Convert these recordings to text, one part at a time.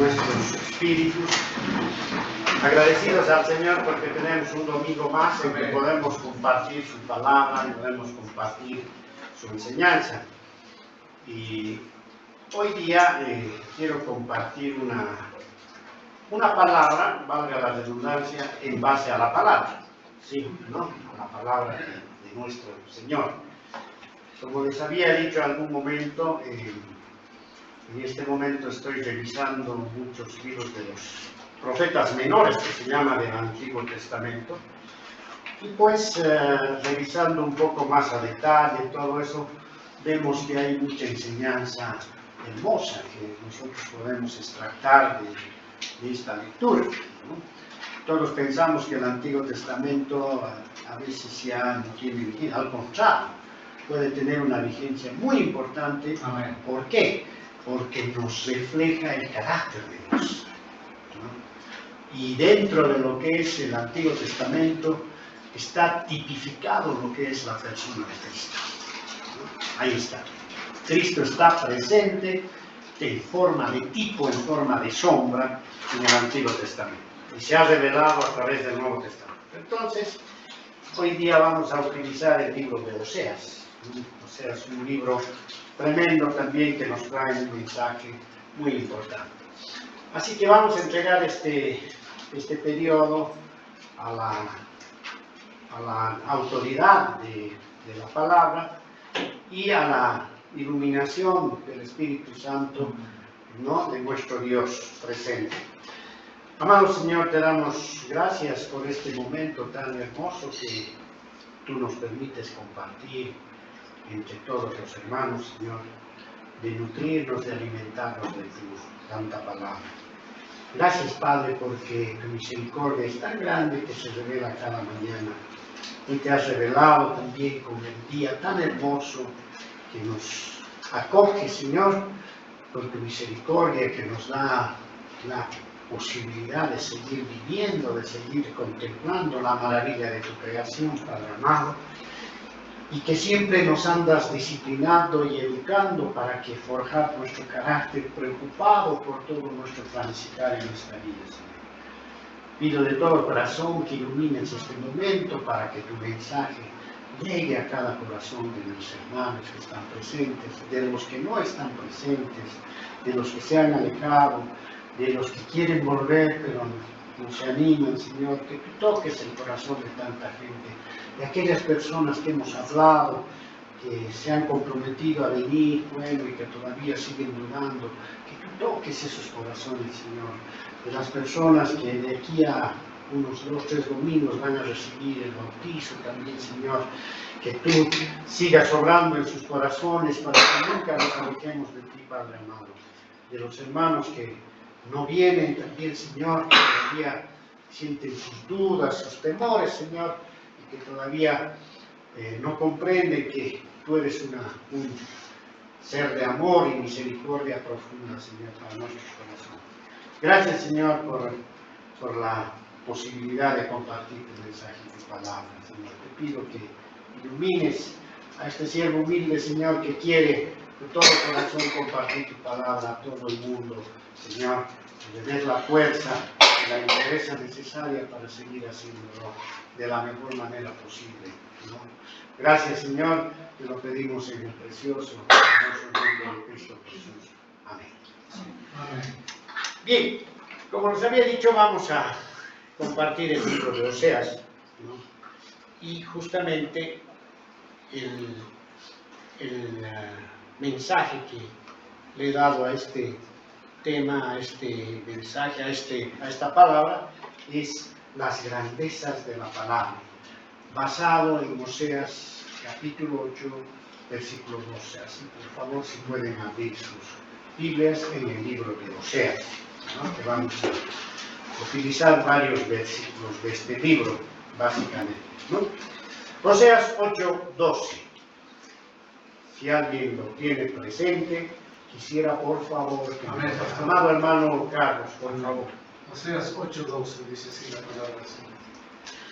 nuestros espíritus. Agradecidos al Señor porque tenemos un domingo más en que podemos compartir su palabra, podemos compartir su enseñanza. Y hoy día quiero compartir una palabra, valga la redundancia, en base a la palabra, sí, ¿no? A la palabra de nuestro Señor. Como les había dicho en algún momento, en este momento estoy revisando muchos libros de los profetas menores, que se llama del Antiguo Testamento, y pues revisando un poco más a detalle todo eso, vemos que hay mucha enseñanza hermosa que nosotros podemos extractar de esta lectura, ¿no? Todos pensamos que el Antiguo Testamento a veces ya no tiene vigencia, al contrario, puede tener una vigencia muy importante. Amén. ¿Por qué? Porque nos refleja el carácter de Dios, ¿no? Y dentro de lo que es el Antiguo Testamento está tipificado lo que es la persona de Cristo, ¿no? Ahí está. Cristo está presente en forma de tipo, en forma de sombra en el Antiguo Testamento. Y se ha revelado a través del Nuevo Testamento. Entonces, hoy día vamos a utilizar el libro de Oseas. Oseas es un libro tremendo también que nos trae un mensaje muy importante. Así que vamos a entregar este periodo a la autoridad de la palabra y a la iluminación del Espíritu Santo, ¿no? De nuestro Dios presente. Amado Señor, te damos gracias por este momento tan hermoso que tú nos permites compartir entre todos los hermanos, Señor, de nutrirnos, de alimentarnos de tu santa palabra. Gracias, Padre, porque tu misericordia es tan grande que se revela cada mañana y te has revelado también con el día tan hermoso que nos acoge, Señor, por tu misericordia que nos da la posibilidad de seguir viviendo, de seguir contemplando la maravilla de tu creación, Padre amado, y que siempre nos andas disciplinando y educando para que forjar nuestro carácter, preocupado por todo nuestro transitar en nuestra vida, Señor. Pido de todo corazón que ilumines este momento para que tu mensaje llegue a cada corazón de mis hermanos que están presentes, de los que no están presentes, de los que se han alejado, de los que quieren volver pero no se animan, Señor, que tú toques el corazón de tanta gente, de aquellas personas que hemos hablado, que se han comprometido a venir, bueno, y que todavía siguen dudando, que tú toques esos corazones, Señor, de las personas que de aquí a unos 2 o 3 domingos van a recibir el bautizo también, Señor, que tú sigas obrando en sus corazones para que nunca nos alejemos de ti, Padre amado, de los hermanos que no vienen también, Señor, que todavía sienten sus dudas, sus temores, Señor, y que todavía no comprenden que tú eres un ser de amor y misericordia profunda, Señor, para nuestros corazones. Gracias, Señor, por la posibilidad de compartir tu mensaje y tu palabra, Señor. Te pido que ilumines a este siervo humilde, Señor, que quiere de todo corazón compartir tu palabra a todo el mundo, Señor, que le des la fuerza y la entereza necesaria para seguir haciéndolo de la mejor manera posible, ¿no? Gracias, Señor, te lo pedimos en el precioso y hermoso nombre de Cristo Jesús. Amén. Amén. Bien, como les había dicho, vamos a compartir el libro de Oseas, ¿no? Y justamente el mensaje que le he dado a este tema, a este mensaje, a esta palabra, es las grandezas de la palabra, basado en Oseas capítulo 8, versículo 12. Así, por favor, si pueden abrir sus Biblias en el libro de Oseas, ¿no? Que vamos a utilizar varios versículos de este libro, básicamente, ¿no? Oseas 8, 12. Si alguien lo tiene presente, quisiera por favor que Amén. Amado hermano Carlos, por favor. Oseas 8:12 dice así la palabra del Señor.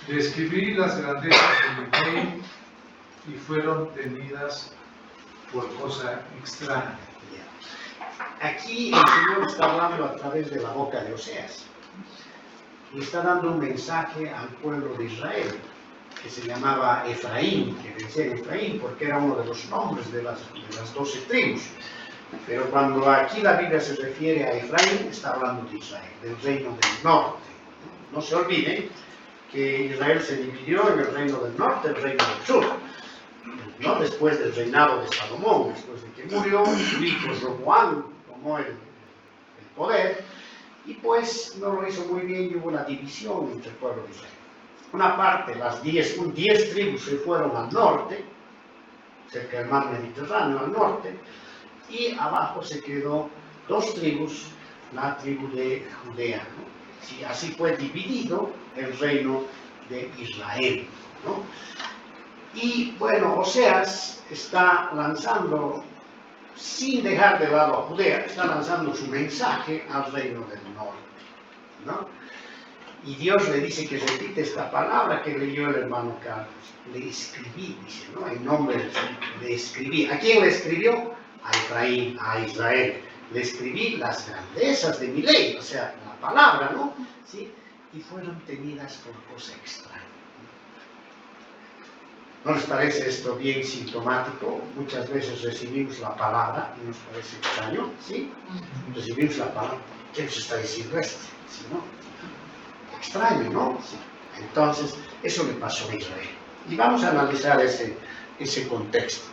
Describí las grandezas de mi rey y fueron tenidas por cosa extraña. aquí el Señor está hablando a través de la boca de Oseas. Y está dando un mensaje al pueblo de Israel, que se llamaba Efraín, que decía Efraín porque era uno de los nombres de las 12 tribus. Pero cuando aquí la Biblia se refiere a Efraín, está hablando de Israel, del reino del norte. No se olviden que Israel se dividió en el reino del norte y el reino del sur, ¿no? Después del reinado de Salomón, después de que murió, su hijo Roboam tomó el poder, y pues no lo hizo muy bien y hubo una división entre el pueblo de Israel. Una parte, las 10 tribus se fueron al norte, cerca del mar Mediterráneo, al norte, y abajo se quedó 2 tribus, la tribu de Judea, ¿no? Sí, así fue dividido el reino de Israel, ¿no? Y bueno, Oseas está lanzando, sin dejar de lado a Judea, está lanzando su mensaje al reino del norte, ¿no? Y Dios le dice que repite esta palabra que leyó el hermano Carlos. Le escribí, dice, ¿no? En nombre del Señor, le escribí. ¿A quién le escribió? A Efraín, a Israel. Le escribí las grandezas de mi ley, o sea, la palabra, ¿no? ¿Sí? Y fueron tenidas por cosa extraña. ¿No les parece esto bien sintomático? Muchas veces recibimos la palabra y nos parece extraño, ¿sí? Recibimos la palabra, ¿qué nos está diciendo esto? ¿Sí, no? Extraño, ¿no? Sí. Entonces, eso le pasó a Israel. Y vamos a analizar ese contexto.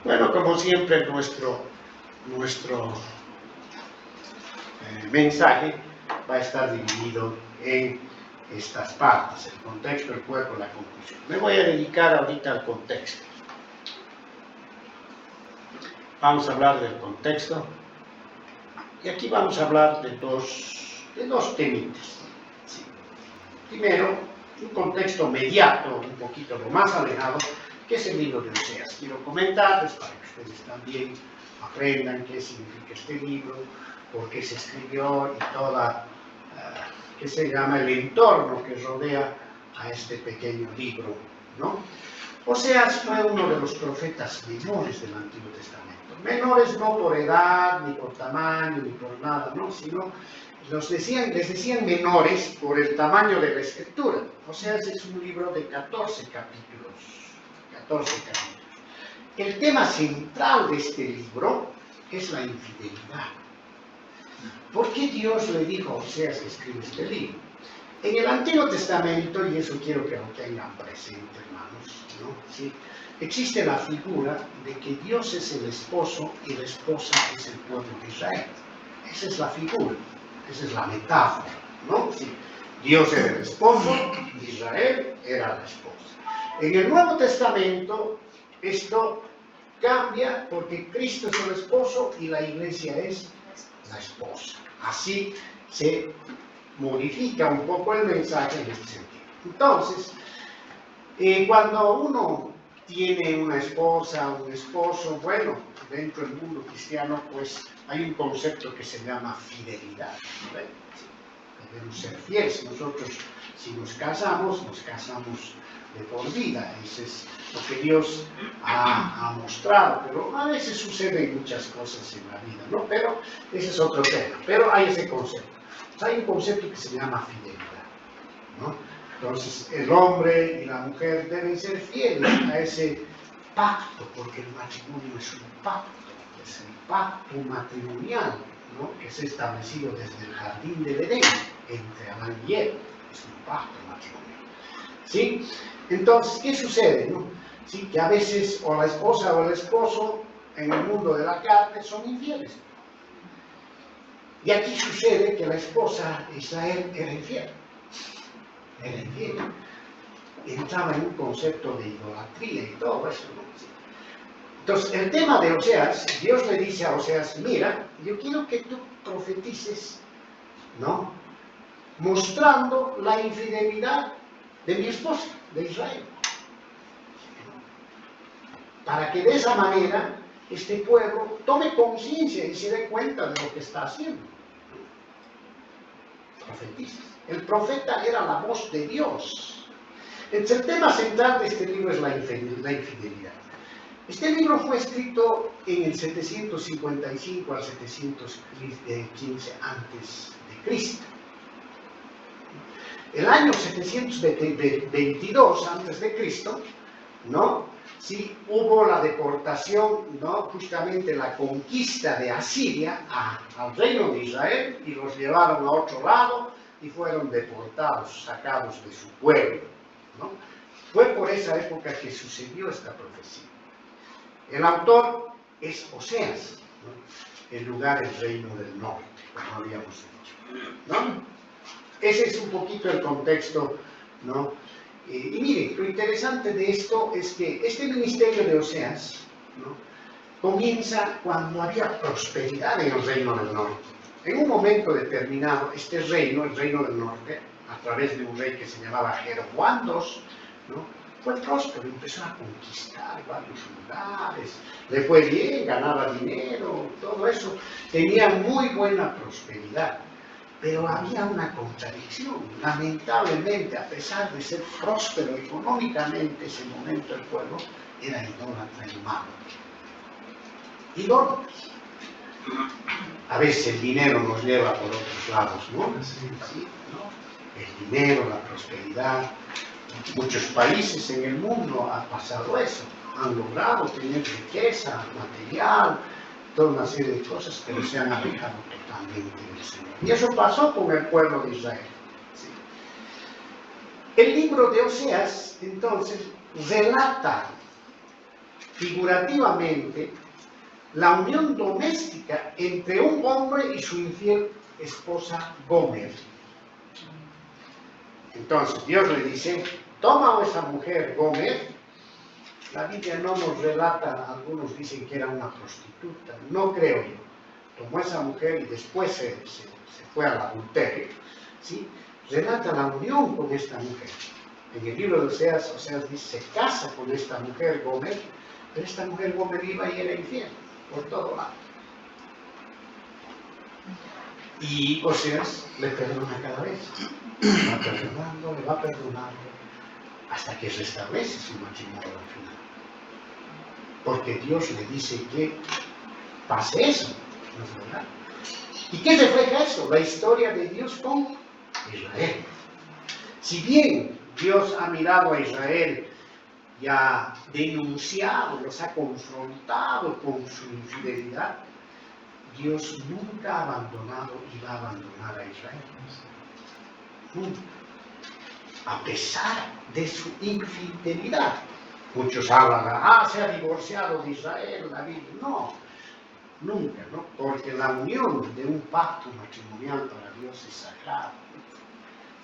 Bueno, como siempre, nuestro mensaje va a estar dividido en estas partes, el contexto, el cuerpo, la conclusión. Me voy a dedicar ahorita al contexto. Vamos a hablar del contexto y aquí vamos a hablar de dos temitas. Sí. Primero, un contexto mediato, un poquito lo más alejado, que es el libro de Oseas. Quiero comentarles para que ustedes también aprendan qué significa este libro, por qué se escribió y toda, que se llama el entorno que rodea a este pequeño libro, ¿no? Oseas fue uno de los profetas menores del Antiguo Testamento. Menores no por edad, ni por tamaño, ni por nada, ¿no? Sino les decían menores por el tamaño de la escritura. Oseas es un libro de 14 capítulos. 14 capítulos. El tema central de este libro es la infidelidad. ¿Por qué Dios le dijo a Oseas que escribe este libro? En el Antiguo Testamento, y eso quiero que lo tengan presente, hermanos, ¿no? ¿Sí? Existe la figura de que Dios es el esposo y la esposa es el pueblo de Israel. Esa es la figura, esa es la metáfora, ¿no? ¿Sí? Dios era el esposo, Israel era la esposa. En el Nuevo Testamento, esto cambia porque Cristo es el esposo y la iglesia es la esposa. Así se modifica un poco el mensaje en este sentido. Entonces, cuando uno tiene una esposa o un esposo, bueno, dentro del mundo cristiano, pues hay un concepto que se llama fidelidad, ¿no? Debemos ser fieles. Nosotros, si nos casamos de por vida. Eso es lo que Dios ha mostrado, pero a veces suceden muchas cosas en la vida, ¿no? Pero ese es otro tema. Pero hay ese concepto. Hay un concepto que se llama fidelidad, ¿no? Entonces, el hombre y la mujer deben ser fieles a ese pacto, porque el matrimonio es un pacto, es el pacto matrimonial, ¿no? Que es establecido desde el jardín del Edén, entre Adán y Eva. Es un pacto matrimonial, ¿sí? Entonces, ¿qué sucede, no? ¿Sí? Que a veces o la esposa o el esposo en el mundo de la carne son infieles. Y aquí sucede que la esposa de Israel era infiel. Era infiel. Entraba en un concepto de idolatría y todo eso, ¿no? Entonces, el tema de Oseas, Dios le dice a Oseas, mira, yo quiero que tú profetices, ¿no? Mostrando la infidelidad de mi esposa, de Israel. Para que de esa manera este pueblo tome conciencia y se dé cuenta de lo que está haciendo. Profetiza. El profeta era la voz de Dios. El tema central de este libro es la infidelidad. Este libro fue escrito en el 755 al 715 antes de Cristo. El año 722 antes de Cristo, ¿no? Sí, hubo la deportación, ¿no? Justamente la conquista de Asiria al reino de Israel, y los llevaron a otro lado y fueron deportados, sacados de su pueblo, ¿no? Fue por esa época que sucedió esta profecía. El autor es Oseas, ¿no? El lugar es Reino del Norte, como habíamos dicho, ¿no? Ese es un poquito el contexto, ¿no? Y mire, lo interesante de esto es que este ministerio de Oseas, ¿no? Comienza cuando había prosperidad en el Reino del Norte. En un momento determinado, este reino, el Reino del Norte, a través de un rey que se llamaba Jeroboam II, ¿no? Fue próspero, empezó a conquistar varios lugares, le fue bien, ganaba dinero, todo eso, tenía muy buena prosperidad. Pero había una contradicción. Lamentablemente, a pesar de ser próspero económicamente, ese momento el pueblo era idólatra y malo. Idólatras. A veces el dinero nos lleva por otros lados, ¿no? Sí, ¿no? El dinero, la prosperidad. Muchos países en el mundo han pasado eso. Han logrado tener riqueza material, toda una serie de cosas, pero se han alejado totalmente del Señor. Y eso pasó con el pueblo de Israel. ¿Sí? El libro de Oseas, entonces, relata figurativamente la unión doméstica entre un hombre y su infiel esposa Gomer. Entonces, Dios le dice, toma a esa mujer Gomer. La Biblia no nos relata, algunos dicen que era una prostituta, no creo yo. Tomó a esa mujer y después se fue al adulterio, ¿sí? Relata la unión con esta mujer. En el libro de Oseas dice, se casa con esta mujer Gomer, pero esta mujer Gomer iba y era infiel, por todo lado. Y Oseas le perdona cada vez, le va perdonando, hasta que restablece su matrimonio al final. Porque Dios le dice que pase eso, ¿no es verdad? ¿Y qué refleja eso? La historia de Dios con Israel. Si bien Dios ha mirado a Israel y ha denunciado, los ha confrontado con su infidelidad, Dios nunca ha abandonado y va a abandonar a Israel. Nunca. A pesar de su infidelidad. Muchos hablan, se ha divorciado de Israel, la Biblia. No, nunca, ¿no? Porque la unión de un pacto matrimonial para Dios es sagrado.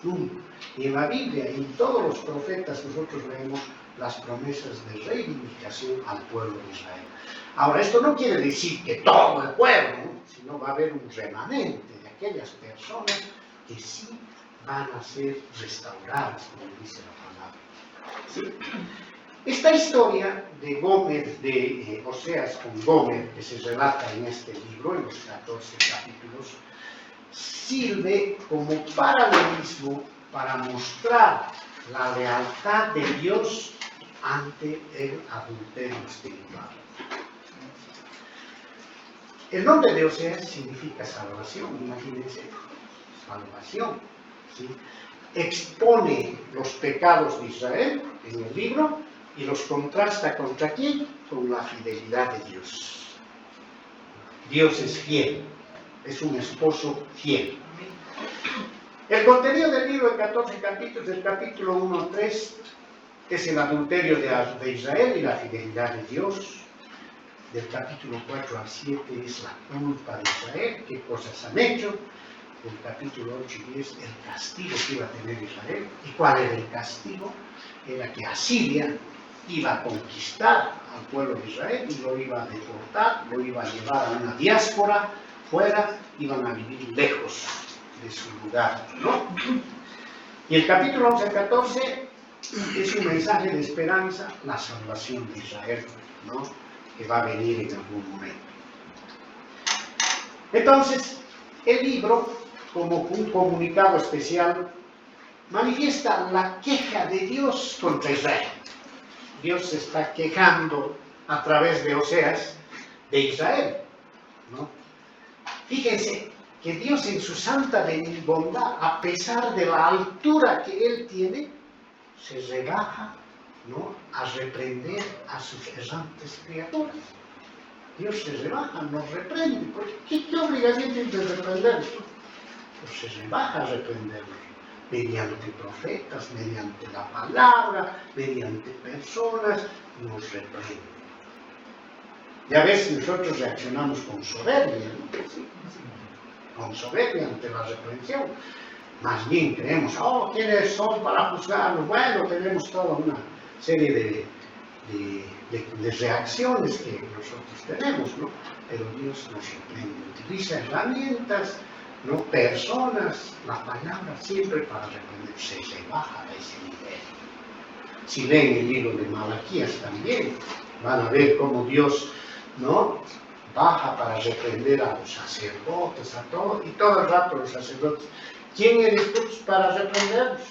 Nunca. Y en la Biblia y en todos los profetas nosotros leemos las promesas de reivindicación al pueblo de Israel. Ahora, esto no quiere decir que todo el pueblo, ¿no? Sino va a haber un remanente de aquellas personas que sí van a ser restauradas, como dice la palabra. ¿Sí? Esta historia de Gomer, de Oseas con Gomer, que se relata en este libro, en los 14 capítulos, sirve como paralelismo para mostrar la lealtad de Dios ante el adulterio espiritual. El nombre de Oseas significa salvación, imagínense, salvación, ¿sí? Expone los pecados de Israel en el libro y los contrasta ¿contra quién? Con la fidelidad de Dios. Dios es fiel, es un esposo fiel. El contenido del libro de 14 capítulos, del capítulo 1 al 3, es el adulterio de Israel y la fidelidad de Dios. Del capítulo 4 al 7 es la culpa de Israel, qué cosas han hecho. Del capítulo 8 y 10, el castigo que iba a tener Israel. ¿Y cuál era el castigo? Era que Asiria iba a conquistar al pueblo de Israel y lo iba a deportar, lo iba a llevar a una diáspora fuera, iban a vivir lejos de su lugar, ¿no? Y el capítulo 11 al 14 es un mensaje de esperanza, la salvación de Israel, ¿no? Que va a venir en algún momento. Entonces, el libro, como un comunicado especial, manifiesta la queja de Dios contra Israel. Dios se está quejando a través de Oseas de Israel, ¿no? Fíjense que Dios en su santa bondad, a pesar de la altura que Él tiene, se rebaja, ¿no?, a reprender a sus errantes criaturas. Dios se rebaja, nos reprende. ¿Qué obligación tiene de reprendernos? Pues se rebaja a reprendernos, mediante profetas, mediante la palabra, mediante personas, nos reprende. Ya ves, nosotros reaccionamos con soberbia, ¿no? Sí, con soberbia ante la reprensión. Más bien creemos, ¿quiénes son para juzgarnos? Bueno, tenemos toda una serie de reacciones que nosotros tenemos, ¿no? Pero Dios nos reprende, utiliza herramientas, ¿no?, personas, la palabra siempre para reprender, se baja a ese nivel. Si leen el libro de Malaquías también, van a ver cómo Dios, ¿no?, baja para reprender a los sacerdotes, a todos, y todo el rato los sacerdotes. ¿Quién eres tú para reprendernos?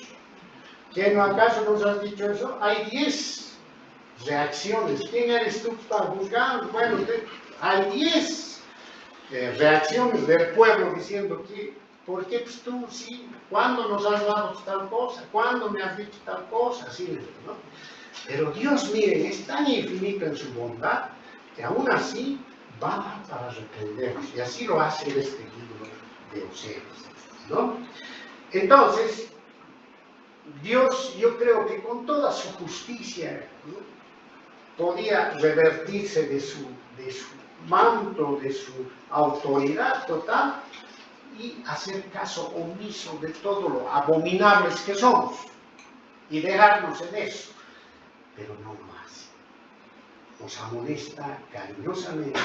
¿Quién no acaso nos has dicho eso? Hay 10 reacciones. ¿Quién eres tú para juzgar? Bueno, hay 10 reacciones del pueblo diciendo que, ¿por qué pues tú sí? ¿Cuándo nos has dado tal cosa? ¿Cuándo me has dicho tal cosa? Así, ¿no? Pero Dios, miren, es tan infinito en su bondad que aún así baja para reprendernos. Y así lo hace en este libro de Oseas, ¿no? Entonces, Dios, yo creo que con toda su justicia, ¿no?, podía revertirse de su manto, de su autoridad total y hacer caso omiso de todo lo abominables que somos y dejarnos en eso. Pero no lo hace. Nos amonesta cariñosamente,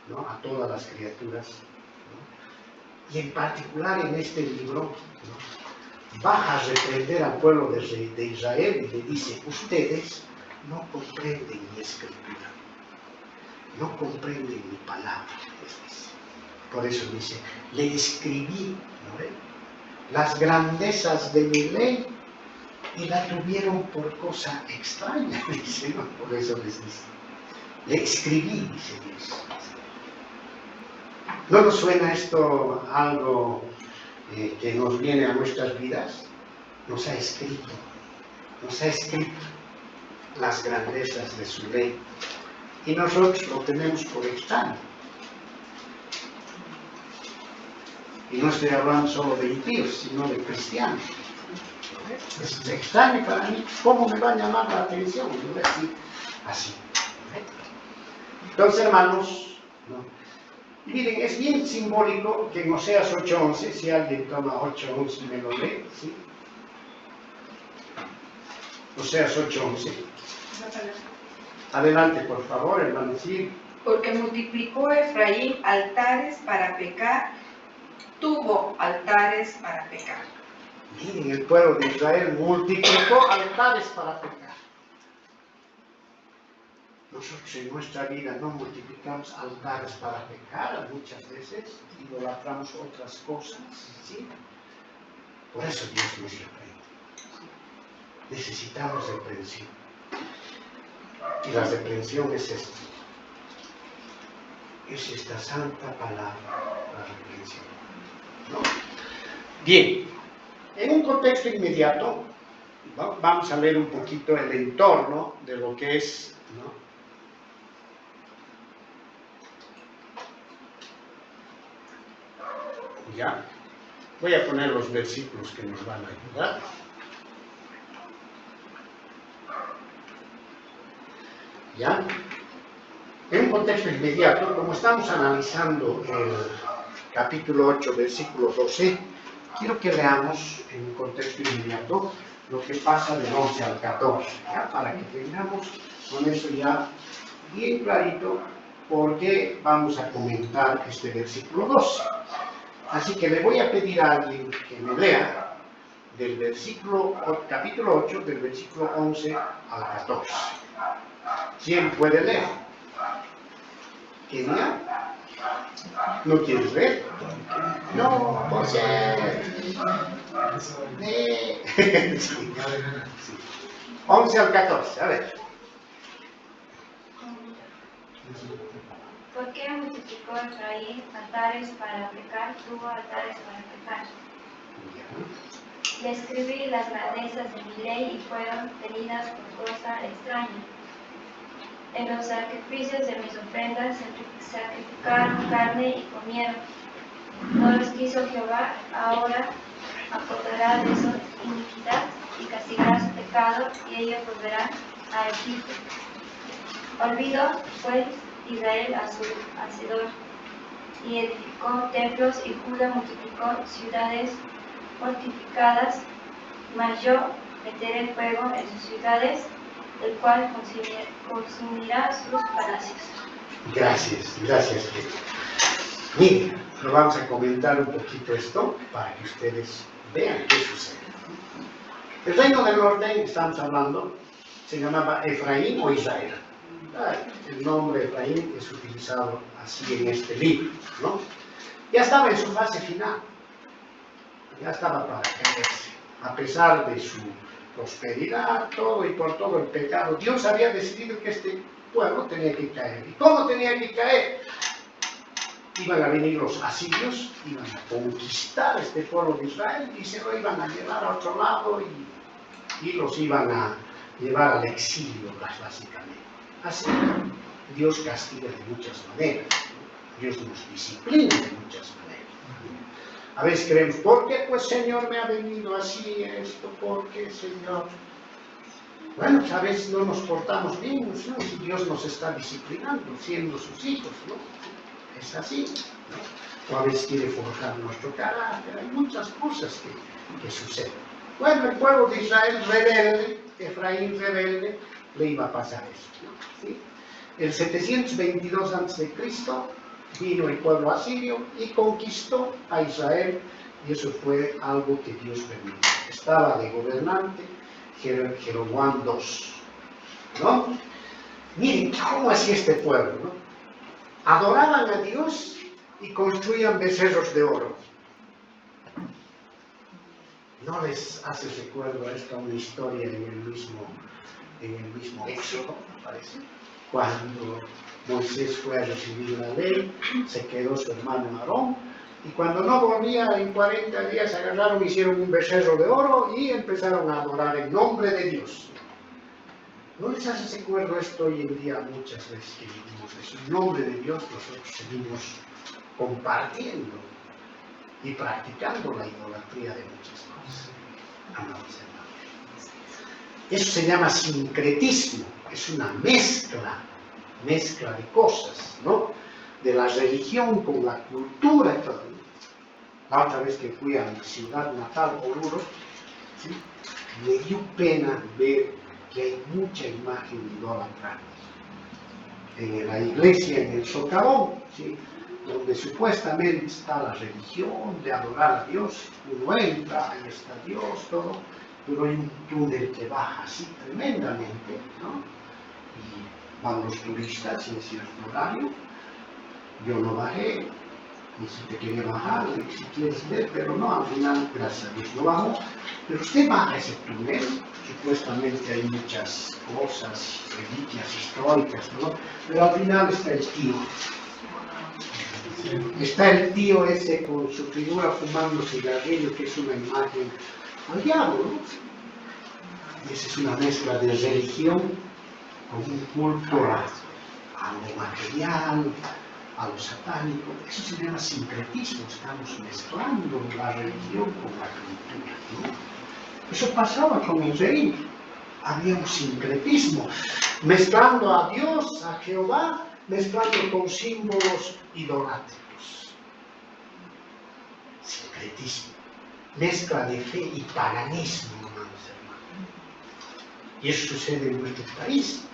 ¿no?, a todas las criaturas, ¿no? Y en particular en este libro, ¿no?, baja a reprender al pueblo de Israel y le dice: ustedes no comprenden mi escritura, no comprenden mi palabra. Por eso dice: le escribí, ¿no ve?, las grandezas de mi ley y la tuvieron por cosa extraña, dice, ¿no? Por eso les dice, le escribí, dice Dios. ¿No nos suena esto algo que nos viene a nuestras vidas? Nos ha escrito las grandezas de su ley y nosotros lo tenemos por extraño. Y no estoy hablando solo de impíos, sino de cristianos. Es extraño para mí, ¿cómo me va a llamar la atención? ¿No? Así. Entonces, hermanos, ¿no?, y miren, es bien simbólico que en Oseas 8:11, si alguien toma 8:11 y me lo lee, ¿sí? Oseas 8:11. Adelante, por favor, hermano. Sí. Porque multiplicó Efraín altares para pecar, tuvo altares para pecar. Miren, el pueblo de Israel multiplicó altares para pecar. Nosotros en nuestra vida no multiplicamos altares para pecar, muchas veces idolatramos otras cosas, ¿sí? Por eso Dios nos reprende. Necesitamos reprensión. Y la reprensión es esto. Es esta santa palabra, la reprensión, ¿no? Bien, en un contexto inmediato, ¿no?, vamos a ver un poquito el entorno de lo que es, ¿no?, ya. Voy a poner los versículos que nos van a ayudar. ¿Ya? En un contexto inmediato, como estamos analizando el capítulo 8, versículo 12, quiero que veamos en un contexto inmediato lo que pasa del 11 al 14, ¿ya?, para que tengamos con eso ya bien clarito por qué vamos a comentar este versículo 12. Así que le voy a pedir a alguien que me lea del capítulo 8, del versículo 11 al 14. ¿Quién puede leer? ¿Kenia? ¿No quieres leer? No, José. Sí. 11 al 14, a ver. ¿Por qué multiplicó Efraín altares para pecar, tuvo altares para pecar? Ya. Le escribí las grandezas de mi ley y fueron tenidas por cosa extraña. En los sacrificios de mis ofrendas sacrificaron carne y comieron. No los quiso Jehová, ahora acordará de su iniquidad y castigará su pecado, y ellos volverán a Egipto. Olvidó, pues, Israel a su hacedor, y edificó templos, y Judá multiplicó ciudades fortificadas, mas yo meteré fuego en sus ciudades, el cual consumirá sus palacios. Gracias, gracias. Miren, lo vamos a comentar un poquito esto para que ustedes vean qué sucede. El reino del norte, estamos hablando, se llamaba Efraín o Israel. El nombre Efraín es utilizado así en este libro, ¿no? Ya estaba en su fase final, ya estaba para caerse, a pesar de su prosperidad, todo y por todo el pecado. Dios había decidido que este pueblo tenía que caer. ¿Y cómo tenía que caer? Iban a venir los asirios, iban a conquistar este pueblo de Israel y se lo iban a llevar a otro lado y los iban a llevar al exilio, básicamente. Así Dios castiga de muchas maneras, Dios nos disciplina de muchas maneras. A veces creemos, ¿por qué pues Señor me ha venido así esto? ¿Por qué Señor? Bueno, pues a veces no nos portamos bien, ¿no? Si Dios nos está disciplinando, siendo sus hijos, ¿no? Es así, ¿no? O a veces quiere forjar nuestro carácter, hay muchas cosas que suceden. Bueno, el pueblo de Israel rebelde, Efraín rebelde, le iba a pasar eso, ¿no? ¿Sí? En 722 a.C. vino el pueblo asirio y conquistó a Israel, y eso fue algo que Dios permitió. Estaba de gobernante Jeroboam II, ¿no? Miren cómo hacía este pueblo, ¿no? Adoraban a Dios y construían becerros de oro. ¿No les hace recuerdo a esta una historia en el mismo Éxodo, me parece? Cuando Moisés fue a recibir la ley, se quedó su hermano Aarón, y cuando no volvía en 40 días agarraron, hicieron un becerro de oro y empezaron a adorar en nombre de Dios. ¿No les hace recuerdo esto hoy en día muchas veces que vivimos eso? En nombre de Dios nosotros seguimos compartiendo y practicando la idolatría de muchas cosas. Amados hermanos. Eso se llama sincretismo, es una mezcla de cosas, ¿no? De la religión con la cultura y todo. La otra vez que fui a mi ciudad natal, Oruro, ¿sí? Me dio pena ver que hay mucha imagen idólatra en la iglesia, en el socavón, ¿sí? Donde supuestamente está la religión de adorar a Dios. Uno entra, ahí está Dios, todo, pero hay un túnel que baja así tremendamente, ¿no? Y van los turistas en cierto horario. Yo no bajé, ni si te quería bajar, si quieres ver, pero no, al final, gracias a Dios, no bajó. Pero usted baja ese túnel, supuestamente hay muchas cosas, reliquias históricas, ¿no? Pero al final está el tío. Está el tío ese con su figura fumando cigarrillo, que es una imagen al diablo, ¿no? Esa es una mezcla de religión con un culto a lo material, a lo satánico. Eso se llama sincretismo, estamos mezclando la religión con la cultura, ¿no? Eso pasaba con Israel, había un sincretismo, mezclando a Dios, a Jehová, mezclando con símbolos idolátricos. Sincretismo, mezcla de fe y paganismo, hermanos. Y eso sucede en nuestro país.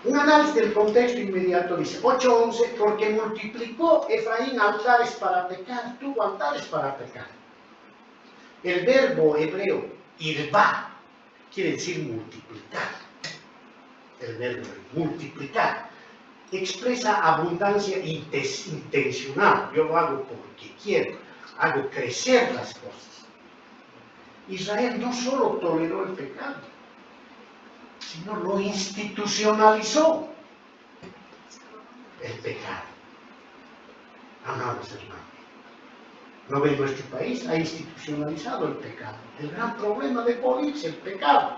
Un análisis del contexto inmediato dice, 8:11, porque multiplicó Efraín altares para pecar, tuvo altares para pecar. El verbo hebreo, irba, quiere decir multiplicar. El verbo multiplicar expresa abundancia intencional. Yo lo hago porque quiero, hago crecer las cosas. Israel no solo toleró el pecado, sino lo institucionalizó. el pecado. Amados hermanos, ¿no ve nuestro país? Ha institucionalizado el pecado. El gran problema de hoy es el pecado.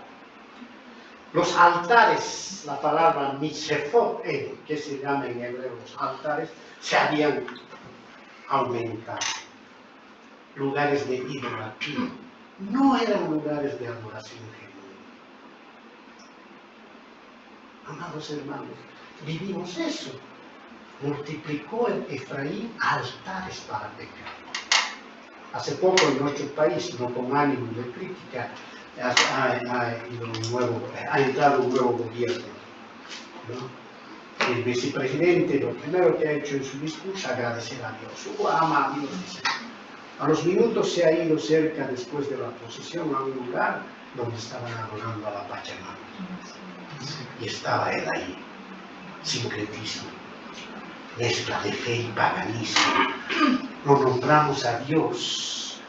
Los altares, la palabra mishefot, que se llama en hebreo los altares, se habían aumentado. Lugares de idolatría. No eran lugares de adoración genuina. Amados hermanos, vivimos eso. Multiplicó el Efraín altares para pecar. Hace poco en nuestro país, no con ánimo de crítica, ha entrado un nuevo gobierno, ¿no? El vicepresidente lo primero que ha hecho en su discurso es agradecer a Dios. Ama a Dios, dice. A los minutos se ha ido cerca, después de la posesión, a un lugar donde estaban adorando a la Pachamama. Y estaba él ahí, sincretismo, mezcla de fe y paganismo. No nombramos a Dios,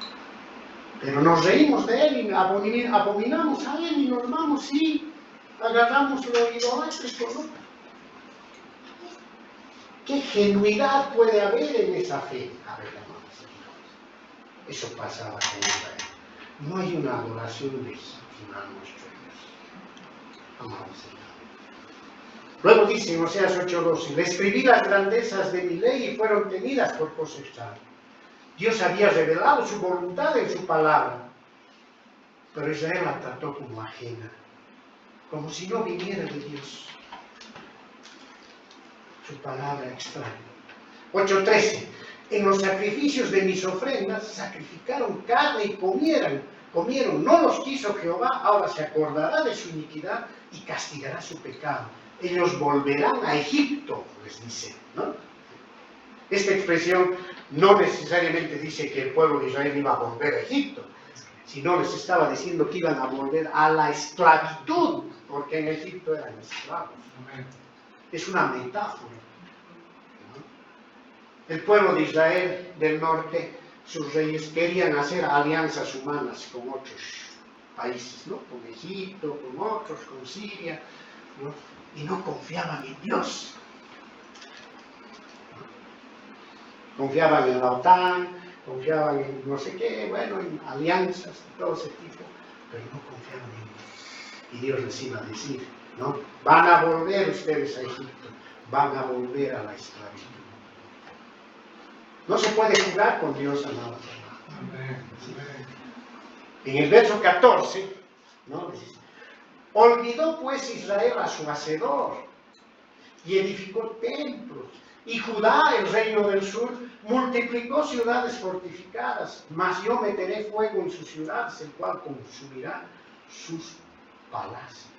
pero nos reímos de él y abominamos a él y normamos y agarramos lo idolátrico, ¿no? ¿Qué genuidad puede haber en esa fe? A ver, amados hermanos, eso pasaba en Israel. No hay una adoración legítima a nuestro Dios. Amados hermanos. Luego dice en Oseas 8:12, le escribí las grandezas de mi ley y fueron tenidas por cosa extraña. Dios había revelado su voluntad en su palabra, pero Israel la trató como ajena, como si no viniera de Dios. Su palabra extraña. 8:13, en los sacrificios de mis ofrendas sacrificaron carne y comieron, no los quiso Jehová, ahora se acordará de su iniquidad y castigará su pecado. Ellos volverán a Egipto, les dice, ¿no? Esta expresión no necesariamente dice que el pueblo de Israel iba a volver a Egipto, sino les estaba diciendo que iban a volver a la esclavitud, porque en Egipto eran esclavos. Es una metáfora, ¿no? El pueblo de Israel del norte, sus reyes querían hacer alianzas humanas con otros países, ¿no? Con Egipto, con otros, con Siria, ¿no? Y no confiaban en Dios. Confiaban en la OTAN, confiaban en no sé qué, bueno, en alianzas de todo ese tipo, pero no confiaban en Dios. Y Dios les iba a decir, ¿no? Van a volver ustedes a Egipto, van a volver a la esclavitud. No se puede jugar con Dios, amados hermanos. En el verso 14, ¿no? Dice, olvidó pues Israel a su hacedor y edificó templos. Y Judá, el reino del sur, multiplicó ciudades fortificadas, mas yo meteré fuego en sus ciudades, el cual consumirá sus palacios.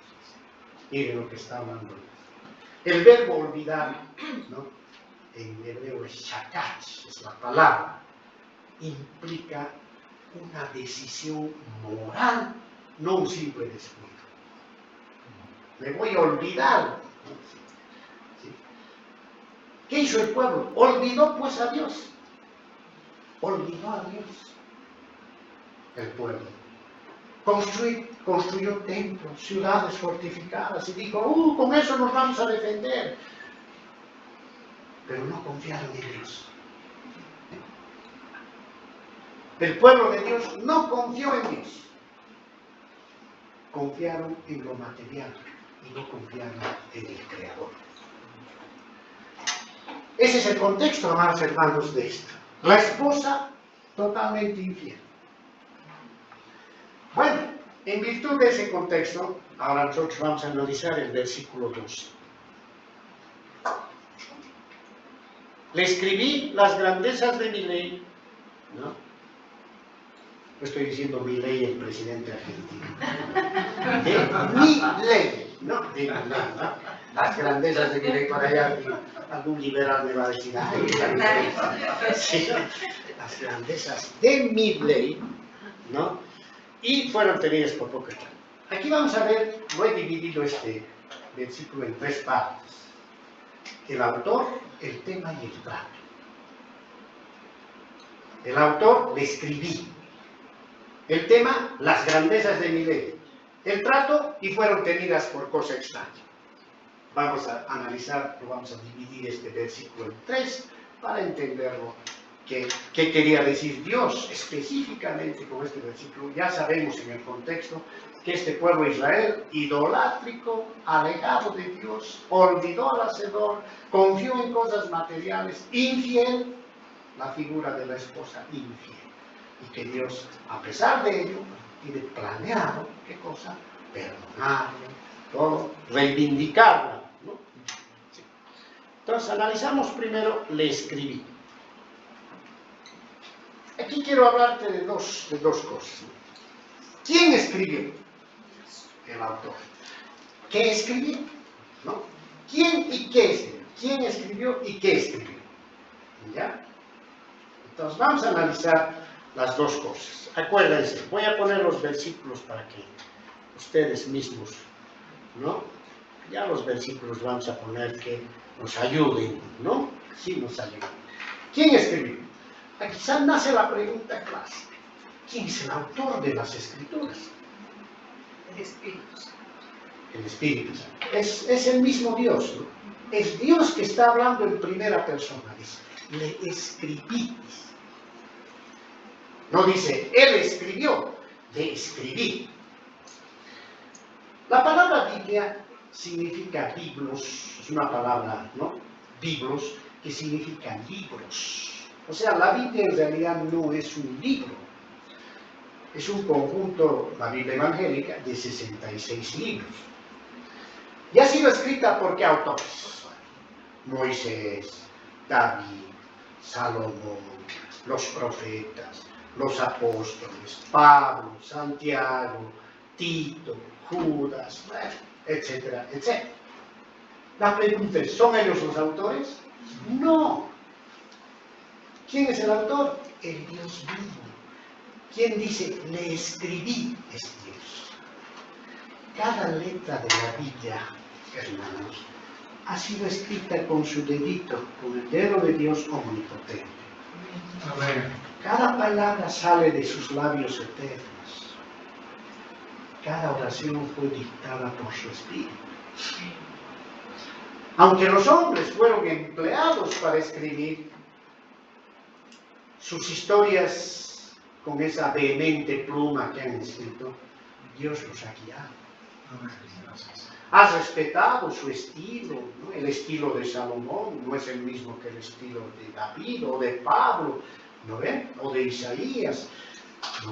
Miren lo que está hablando. El verbo olvidar, ¿no? En hebreo es shakach, es la palabra, implica una decisión moral, no un simple descuido. Me voy a olvidar. ¿Sí? ¿Qué hizo el pueblo? Olvidó pues a Dios. Olvidó a Dios. El pueblo. Construyó templos, ciudades fortificadas y dijo, con eso nos vamos a defender. Pero no confiaron en Dios. El pueblo de Dios no confió en Dios. Confiaron en lo material y no confiaron en el Creador. Ese es el contexto, amados hermanos, de esto. La esposa totalmente infiel. Bueno, en virtud de ese contexto, ahora nosotros vamos a analizar el versículo 12. Le escribí las grandezas de mi ley, ¿no? No estoy diciendo mi ley, el presidente argentino. De mi ley, ¿no? De mi ley, ¿no? Las grandezas de mi ley para allá, algún liberal me va a decir, sí, las grandezas de mi ley, ¿no? Y fueron tenidas por poco tiempo. Aquí vamos a ver, lo he dividido este versículo en tres partes. El autor, el tema y el trato. El autor, le escribí. El tema, las grandezas de mi ley. El trato, y fueron tenidas por cosa extraña. vamos a analizar, vamos a dividir este versículo en 3 para entenderlo. ¿Qué quería decir Dios específicamente con este versículo? Ya sabemos en el contexto que este pueblo de Israel, idolátrico, alejado de Dios, olvidó al Hacedor, confió en cosas materiales, infiel, la figura de la esposa infiel. Y que Dios, a pesar de ello, tiene planeado, ¿qué cosa? Perdonarle, todo, reivindicarla, ¿no? Sí. Entonces, analizamos primero, le escribí. Aquí quiero hablarte de dos cosas. ¿Quién escribió? El autor. ¿Qué escribió? ¿No? ¿Quién y qué escribió? ¿Quién escribió y qué escribió? ¿Ya? Entonces vamos a analizar las dos cosas. Acuérdense, voy a poner los versículos para que ustedes mismos, ¿no? Ya los versículos vamos a poner que nos ayuden, ¿no? Sí nos ayuden. ¿Quién escribió? Aquí nace la pregunta clásica. ¿Quién es el autor de las Escrituras? El Espíritu Santo. El Espíritu Santo. Es el mismo Dios, ¿no? Es Dios que está hablando en primera persona. Dice, le escribí. No dice, él escribió, le escribí. La palabra Biblia significa biblos, es una palabra, ¿no? Biblos, que significa libros. O sea, la Biblia en realidad no es un libro. Es un conjunto, la Biblia evangélica, de 66 libros. Y ha sido escrita por qué autores? Moisés, David, Salomón, los profetas, los apóstoles, Pablo, Santiago, Tito, Judas, etcétera, etcétera. La pregunta es, ¿son ellos los autores? No. ¿Quién es el autor? El Dios vivo. ¿Quién dice, le escribí? Es Dios. Cada letra de la Biblia, hermanos, ha sido escrita con su dedito, con el dedo de Dios omnipotente. Amén. Cada palabra sale de sus labios eternos. Cada oración fue dictada por su Espíritu. Aunque los hombres fueron empleados para escribir sus historias con esa vehemente pluma que han escrito, Dios los ha guiado. Amén. Gracias. Ha respetado su estilo, ¿no? El estilo de Salomón no es el mismo que el estilo de David o de Pablo, ¿no ven? O de Isaías.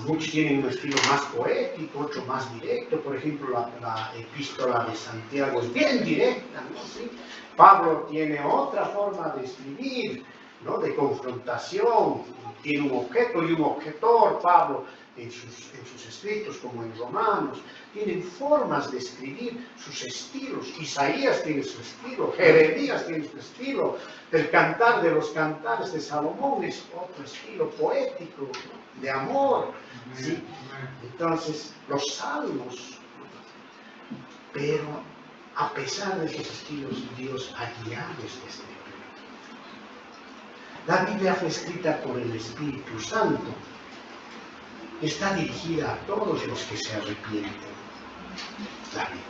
Muchos tienen un estilo más poético, otro más directo. Por ejemplo, la epístola de Santiago es bien directa, ¿no? ¿Sí? Pablo tiene otra forma de escribir, ¿no? De confrontación, tiene un objeto y un objetor. Pablo en sus escritos, como en Romanos, tienen formas de escribir, sus estilos. Isaías tiene su estilo, Jeremías tiene su estilo, el cantar de los cantares de Salomón es otro estilo poético, ¿no? De amor, ¿sí? Entonces los salmos, pero a pesar de esos estilos, Dios ha guiado esta escritura. La Biblia fue escrita por el Espíritu Santo. Está dirigida a todos los que se arrepienten. La Biblia.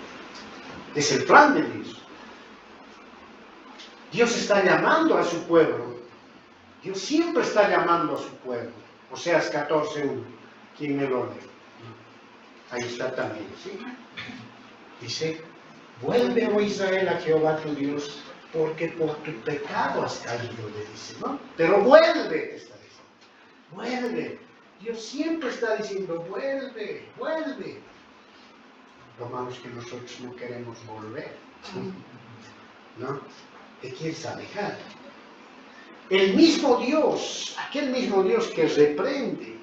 Es el plan de Dios. Dios está llamando a su pueblo. Dios siempre está llamando a su pueblo. Oseas 14:1. ¿Quién me lo lee? Ahí está también, ¿sí? Dice, vuelve, oh Israel, a Jehová tu Dios, porque por tu pecado has caído, le dice, ¿no? Pero vuelve, te está diciendo. Vuelve. Dios siempre está diciendo, vuelve, vuelve. Lo malo es que nosotros no queremos volver, ¿no? Te quieres alejar. El mismo Dios, aquel mismo Dios que reprende,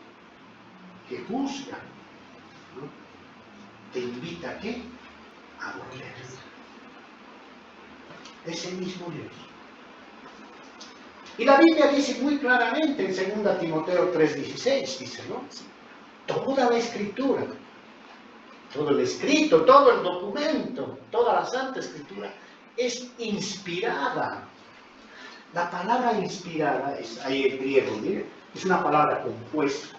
que juzga, ¿no? Te invita ¿a qué? A volver. Es el mismo Dios. Y la Biblia dice muy claramente en 2 Timoteo 3:16, dice, ¿no? Toda la escritura, todo el escrito, todo el documento, toda la Santa Escritura es inspirada. La palabra inspirada es ahí en griego, mire, es una palabra compuesta.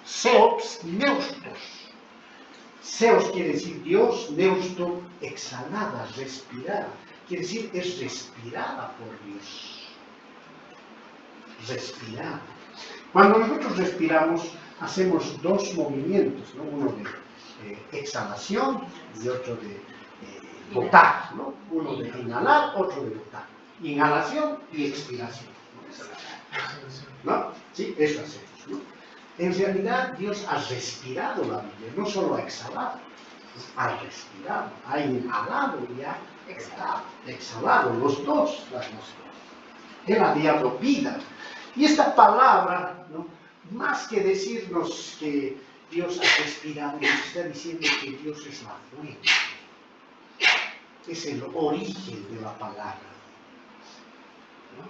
Seops neustos. Seos quiere decir Dios, neusto, exhalada, respirada. Quiere decir, es respirada por Dios. Respirada. Cuando nosotros respiramos, hacemos dos movimientos, ¿no? Uno de exhalación y otro de botar, ¿no? Uno de inhalar, otro de botar. Inhalación y expiración, ¿no? Sí, eso hacemos, ¿no? En realidad, Dios ha respirado la Biblia, no solo ha exhalado, ha respirado, ha inhalado y ha exhalado, los dos las dos. Él ha dado vida. Y esta palabra, ¿no? Más que decirnos que Dios ha respirado, nos está diciendo que Dios es la fuente, es el origen de la palabra, ¿no?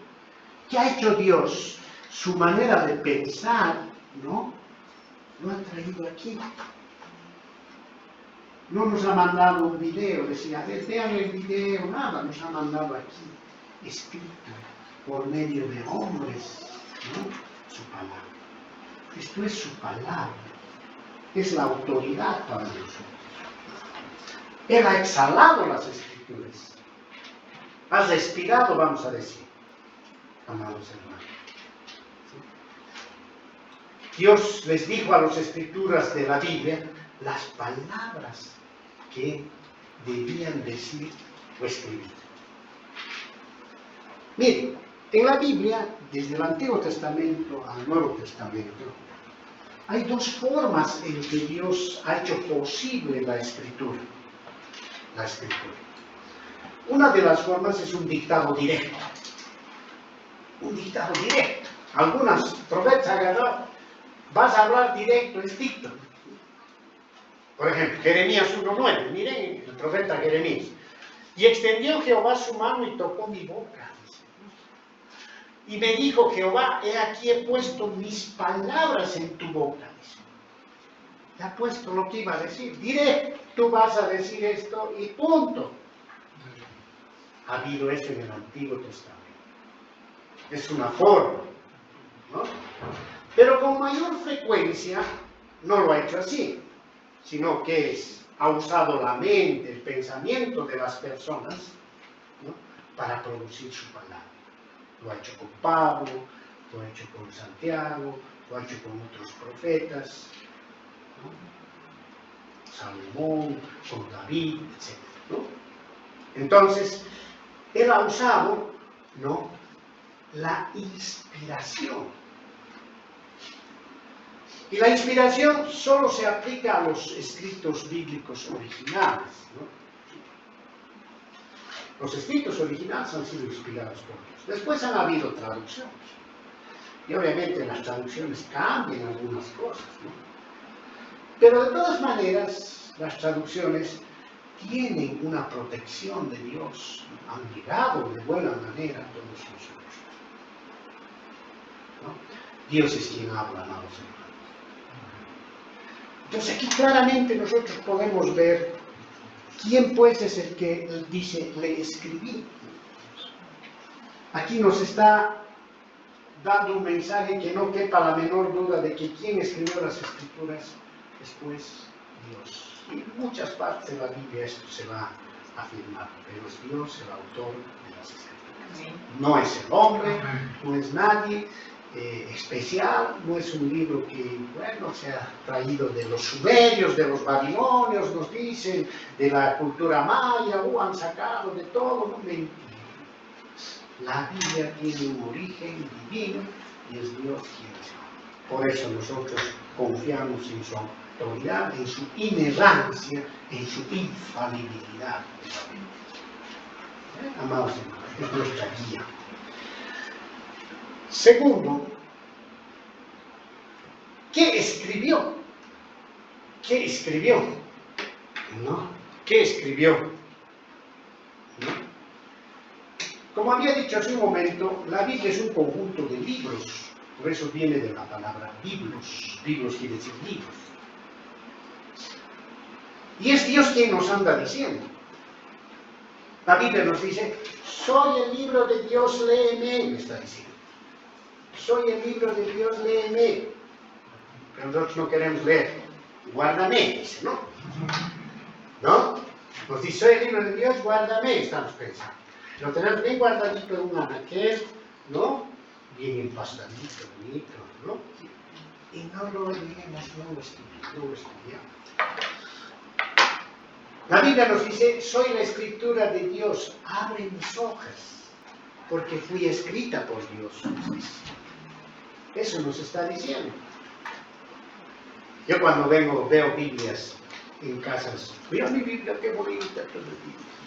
¿Qué ha hecho Dios? Su manera de pensar, ¿no? Lo ha traído aquí. No nos ha mandado un video, decía, vean el video, nada, nos ha mandado aquí, escrito por medio de hombres, ¿no? Su palabra. Esto es su palabra, es la autoridad para nosotros. Él ha exhalado las escrituras, ha respirado, vamos a decir, amados hermanos. Dios les dijo a las escrituras de la Biblia las palabras que debían decir o escribir. Miren, en la Biblia, desde el Antiguo Testamento al Nuevo Testamento, hay dos formas en que Dios ha hecho posible la escritura. La escritura. Una de las formas es un dictado directo. Un dictado directo. Algunas profetas agarraron, vas a hablar directo, es dicto. Por ejemplo, Jeremías 1:9, miren el profeta Jeremías. Y extendió Jehová su mano y tocó mi boca. Y me dijo Jehová, he aquí he puesto mis palabras en tu boca. Te ha puesto lo que iba a decir. Directo, tú vas a decir esto y punto. Ha habido eso en el Antiguo Testamento. Es una forma, ¿no? Pero con mayor frecuencia no lo ha hecho así, sino que ha usado la mente, el pensamiento de las personas, ¿no? Para producir su palabra. Lo ha hecho con Pablo, lo ha hecho con Santiago, lo ha hecho con otros profetas, ¿no? Salomón, con David, etc., ¿no? Entonces, él ha usado, ¿no?, la inspiración. Y la inspiración solo se aplica a los escritos bíblicos originales, ¿no? Los escritos originales han sido inspirados por Dios. Después han habido traducciones. Y obviamente las traducciones cambian algunas cosas, ¿no? Pero de todas maneras, las traducciones tienen una protección de Dios. Han llegado de buena manera a todos nosotros, ¿no? Dios es quien habla, amados hermanos. Entonces aquí claramente nosotros podemos ver quién pues es el que dice, le escribí. Aquí nos está dando un mensaje que no quepa la menor duda de que quien escribió las escrituras es pues Dios. Y en muchas partes de la Biblia esto se va a afirmar, pero es Dios el autor de las escrituras. No es el hombre, no es nadie especial, no es un libro que, bueno, se ha traído de los sumerios, de los babilonios, nos dicen, de la cultura maya, han sacado de todo, no, mentira. La Biblia tiene un origen divino y es Dios quien es. Por eso nosotros confiamos en su autoridad, en su inerrancia, en su infalibilidad. Amados hermanos, es nuestra guía. Segundo, ¿qué escribió? ¿Qué escribió? ¿No? ¿Qué escribió? ¿No? Como había dicho hace un momento, la Biblia es un conjunto de libros, por eso viene de la palabra libros. Libros quiere decir libros. Y es Dios quien nos anda diciendo. La Biblia nos dice, soy el libro de Dios, léeme, me está diciendo. Soy el libro de Dios, léeme. Pero nosotros no queremos leer. guárdame, dice, ¿no? ¿No? Nos dice, soy el libro de Dios, guárdame, estamos pensando. Lo tenemos bien guardadito en un anaquel, ¿no? Bien empastadito, bonito, ¿no? Y no lo leemos, no lo estudiamos. La Biblia nos dice, soy la escritura de Dios, abre mis hojas, porque fui escrita por Dios. Eso nos está diciendo. Yo cuando veo Biblias en casas, mira mi Biblia, qué bonita,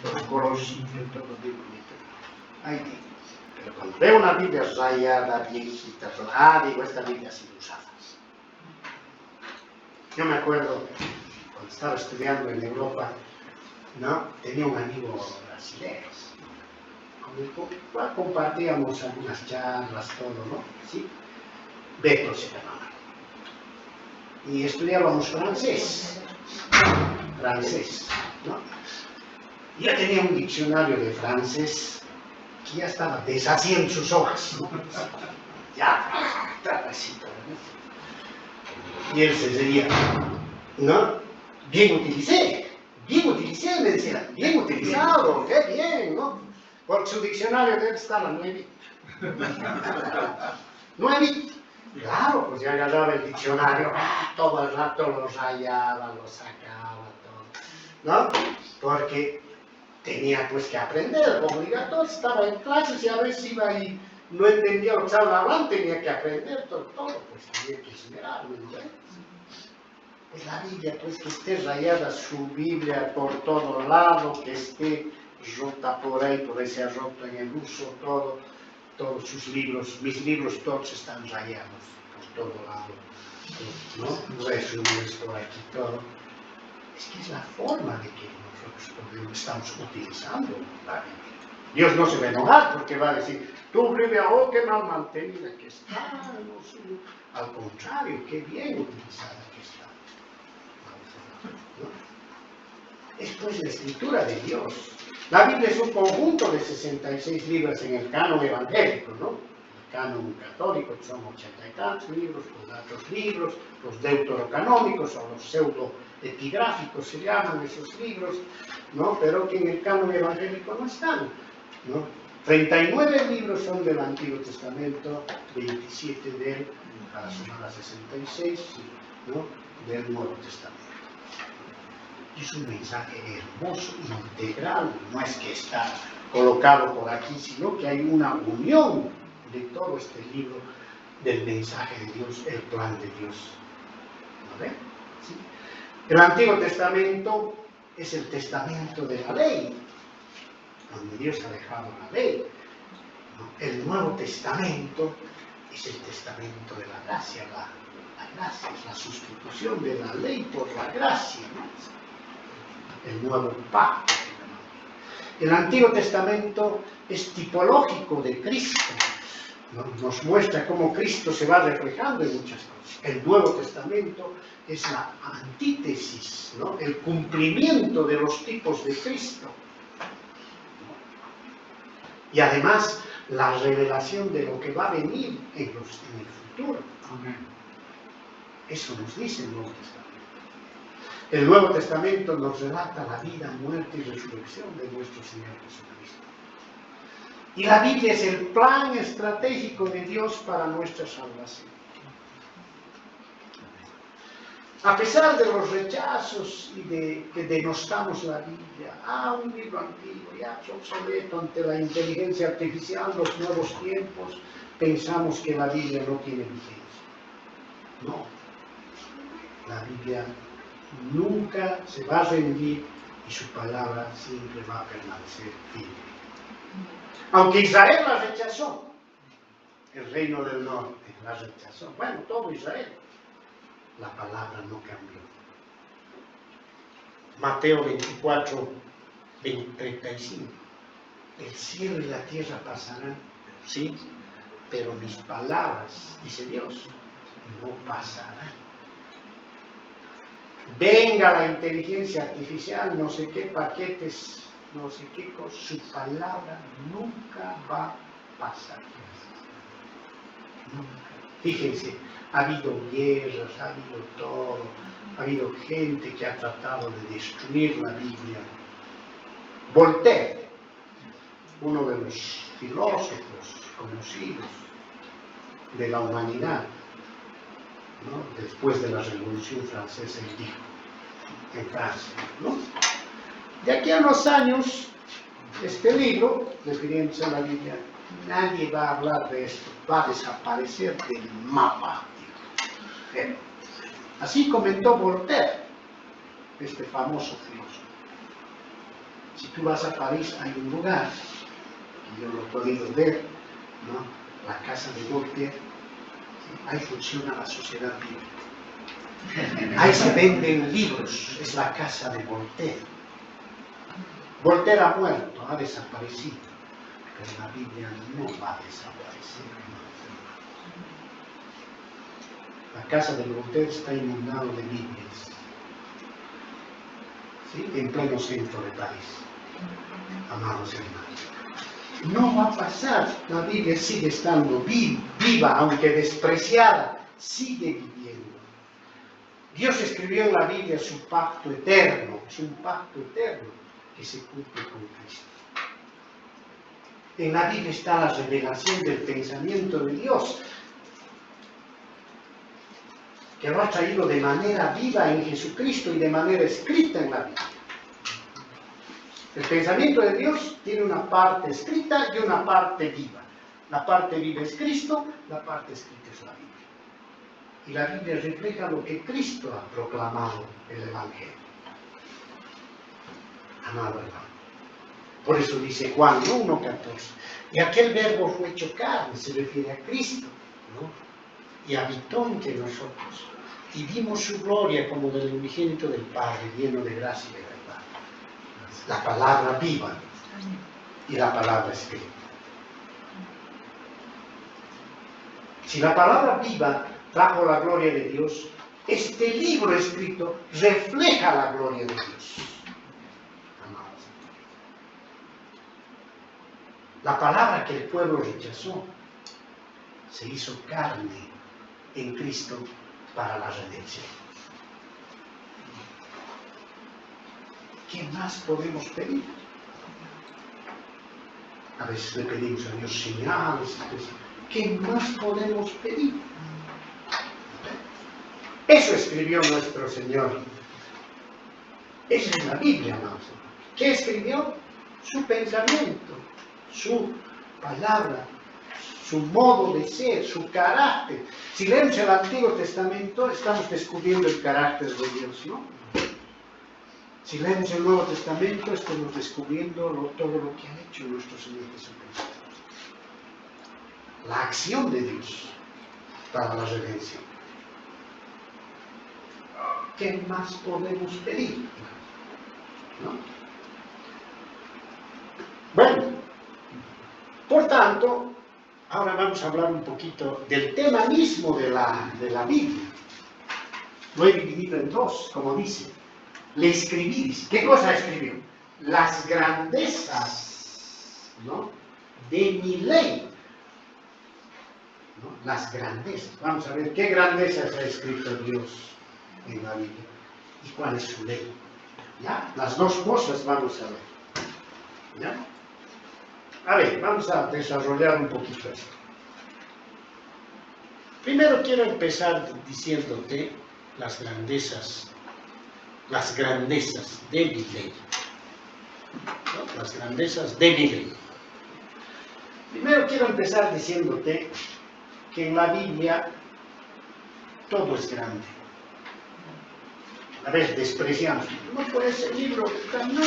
todo colorcito, todo bien bonito. Ay, pero cuando veo una Biblia rayada, viejita, digo, esta Biblia ha sido usada. Yo me acuerdo, cuando estaba estudiando en Europa, ¿no? Tenía un amigo brasileño, con el cual compartíamos algunas charlas, todo, ¿no? ¿Sí? Beto se llamaba. Y estudiábamos francés, ¿no? Y ya tenía un diccionario de francés que ya estaba deshaciendo sus hojas, ¿no? Ya, trapacito, ¿no? Y él se reía, ¿no? Bien utilicé, me decía, bien utilizado, qué bien, ¿no? Porque su diccionario debe estar a 9. 9. Claro, pues ya agarraba el diccionario, todo el rato lo rayaba, lo sacaba, todo, ¿no? Porque tenía pues que aprender, obligatorio, estaba en clases y a veces iba y no entendía lo que estaban hablando, tenía que aprender todo, pues tenía que esmerarme, ¿no? Pues la Biblia, pues que esté rayada su Biblia por todo lado, que esté rota por ahí se ha roto en el uso, todos sus libros, mis libros todos están rayados por todo lado, ¿no? Resúmenes por aquí, todo. Es que es la forma de que nosotros estamos utilizando la Biblia. Dios no se va a enojar porque va a decir, tu Biblia, oh, qué mal mantenida que está, no sé. Al contrario, qué bien utilizada que está. ¿No? Es pues la escritura de Dios. La Biblia es un conjunto de 66 libros en el canon evangélico, ¿no? El canon católico son 80 y tantos libros, los otros libros, los deuterocanónicos o los pseudoepigráficos se llaman esos libros, ¿no? Pero que en el canon evangélico no están, ¿no? 39 libros son del Antiguo Testamento, 27 para sumar a 66, ¿no? Del Nuevo Testamento. Es un mensaje hermoso, integral, no es que está colocado por aquí, sino que hay una unión de todo este libro del mensaje de Dios, el plan de Dios. ¿No ven? ¿Sí? El Antiguo Testamento es el testamento de la ley, donde Dios ha dejado la ley. ¿No? El Nuevo Testamento es el testamento de la gracia, la gracia es la sustitución de la ley por la gracia, ¿no? El nuevo pacto. El Antiguo Testamento es tipológico de Cristo, ¿no? Nos muestra cómo Cristo se va reflejando en muchas cosas. El Nuevo Testamento es la antítesis, ¿no? El cumplimiento de los tipos de Cristo. Y además la revelación de lo que va a venir en el futuro. Amén. Eso nos dice el Nuevo Testamento. El Nuevo Testamento nos relata la vida, muerte y resurrección de nuestro Señor Jesucristo. Y la Biblia es el plan estratégico de Dios para nuestra salvación. A pesar de los rechazos y de que denostamos la Biblia, un libro antiguo, ya es obsoleto ante la inteligencia artificial, los nuevos tiempos, pensamos que la Biblia no tiene vigencia. No, la Biblia nunca se va a rendir y su palabra siempre va a permanecer firme. Aunque Israel la rechazó, el reino del norte la rechazó, bueno, todo Israel, la palabra no cambió. Mateo 24, 35. El cielo y la tierra pasarán, sí, pero mis palabras, dice Dios, no pasarán. Venga la inteligencia artificial, no sé qué paquetes, no sé qué cosa, su palabra nunca va a pasar. Nunca. Fíjense, Ha habido guerras, ha habido todo, ha habido gente que ha tratado de destruir la Biblia. Voltaire, uno de los filósofos conocidos de la humanidad, ¿no? Después de la Revolución Francesa, él dijo, en Francia, ¿no? De aquí a unos años, este libro, refiriéndose a la Biblia, nadie va a hablar de esto, va a desaparecer del mapa. Así comentó Voltaire, este famoso filósofo. Si tú vas a París, hay un lugar, y yo lo he podido ver, ¿no? La casa de Voltaire, ahí funciona la sociedad bíblica. Ahí se venden libros, es la casa de Voltaire. Voltaire ha muerto, ha desaparecido, pero la Biblia no va a desaparecer. La casa de Voltaire está inundada de Biblias, ¿sí? En pleno centro de París, amados hermanos. No va a pasar, la Biblia sigue estando viva, aunque despreciada, sigue viviendo. Dios escribió en la Biblia su pacto eterno, es un pacto eterno que se cumple con Cristo. En la Biblia está la revelación del pensamiento de Dios, que lo ha traído de manera viva en Jesucristo y de manera escrita en la Biblia. El pensamiento de Dios tiene una parte escrita y una parte viva. La parte viva es Cristo, la parte escrita es la Biblia. Y la Biblia refleja lo que Cristo ha proclamado en el Evangelio. Amado hermano. Por eso dice Juan 1:14. Y aquel verbo fue hecho carne, se refiere a Cristo, ¿no? Y habitó entre nosotros. Y vimos su gloria como del unigénito del Padre, lleno de gracia y de verdad. La palabra viva y la palabra escrita. Si la palabra viva trajo la gloria de Dios, este libro escrito refleja la gloria de Dios. Amados. La palabra que el pueblo rechazó se hizo carne en Cristo para la redención. ¿Qué más podemos pedir? A veces le pedimos a Dios señales. ¿Qué más podemos pedir? Eso escribió nuestro Señor. Esa es la Biblia, amados. ¿Qué escribió? Su pensamiento, su palabra, su modo de ser, su carácter. Si leemos el Antiguo Testamento, estamos descubriendo el carácter de Dios, ¿no? Si leemos el Nuevo Testamento, estamos descubriendo todo lo que ha hecho nuestro Señor Jesucristo. La acción de Dios para la redención. ¿Qué más podemos pedir? ¿No? Bueno, por tanto, ahora vamos a hablar un poquito del tema mismo de la Biblia. Lo he dividido en dos, como dice. Le escribís. ¿Qué cosa escribió? Las grandezas, ¿no?, de mi ley. ¿No? Las grandezas. Vamos a ver qué grandezas ha escrito Dios en la Biblia y cuál es su ley. ¿Ya? Las dos cosas vamos a ver. ¿Ya? A ver, vamos a desarrollar un poquito esto. Primero quiero empezar diciéndote las grandezas de mi ley. ¿No? Las grandezas de mi ley. Primero quiero empezar diciéndote que en la Biblia todo es grande. A veces despreciamos, no puede ser libro, no,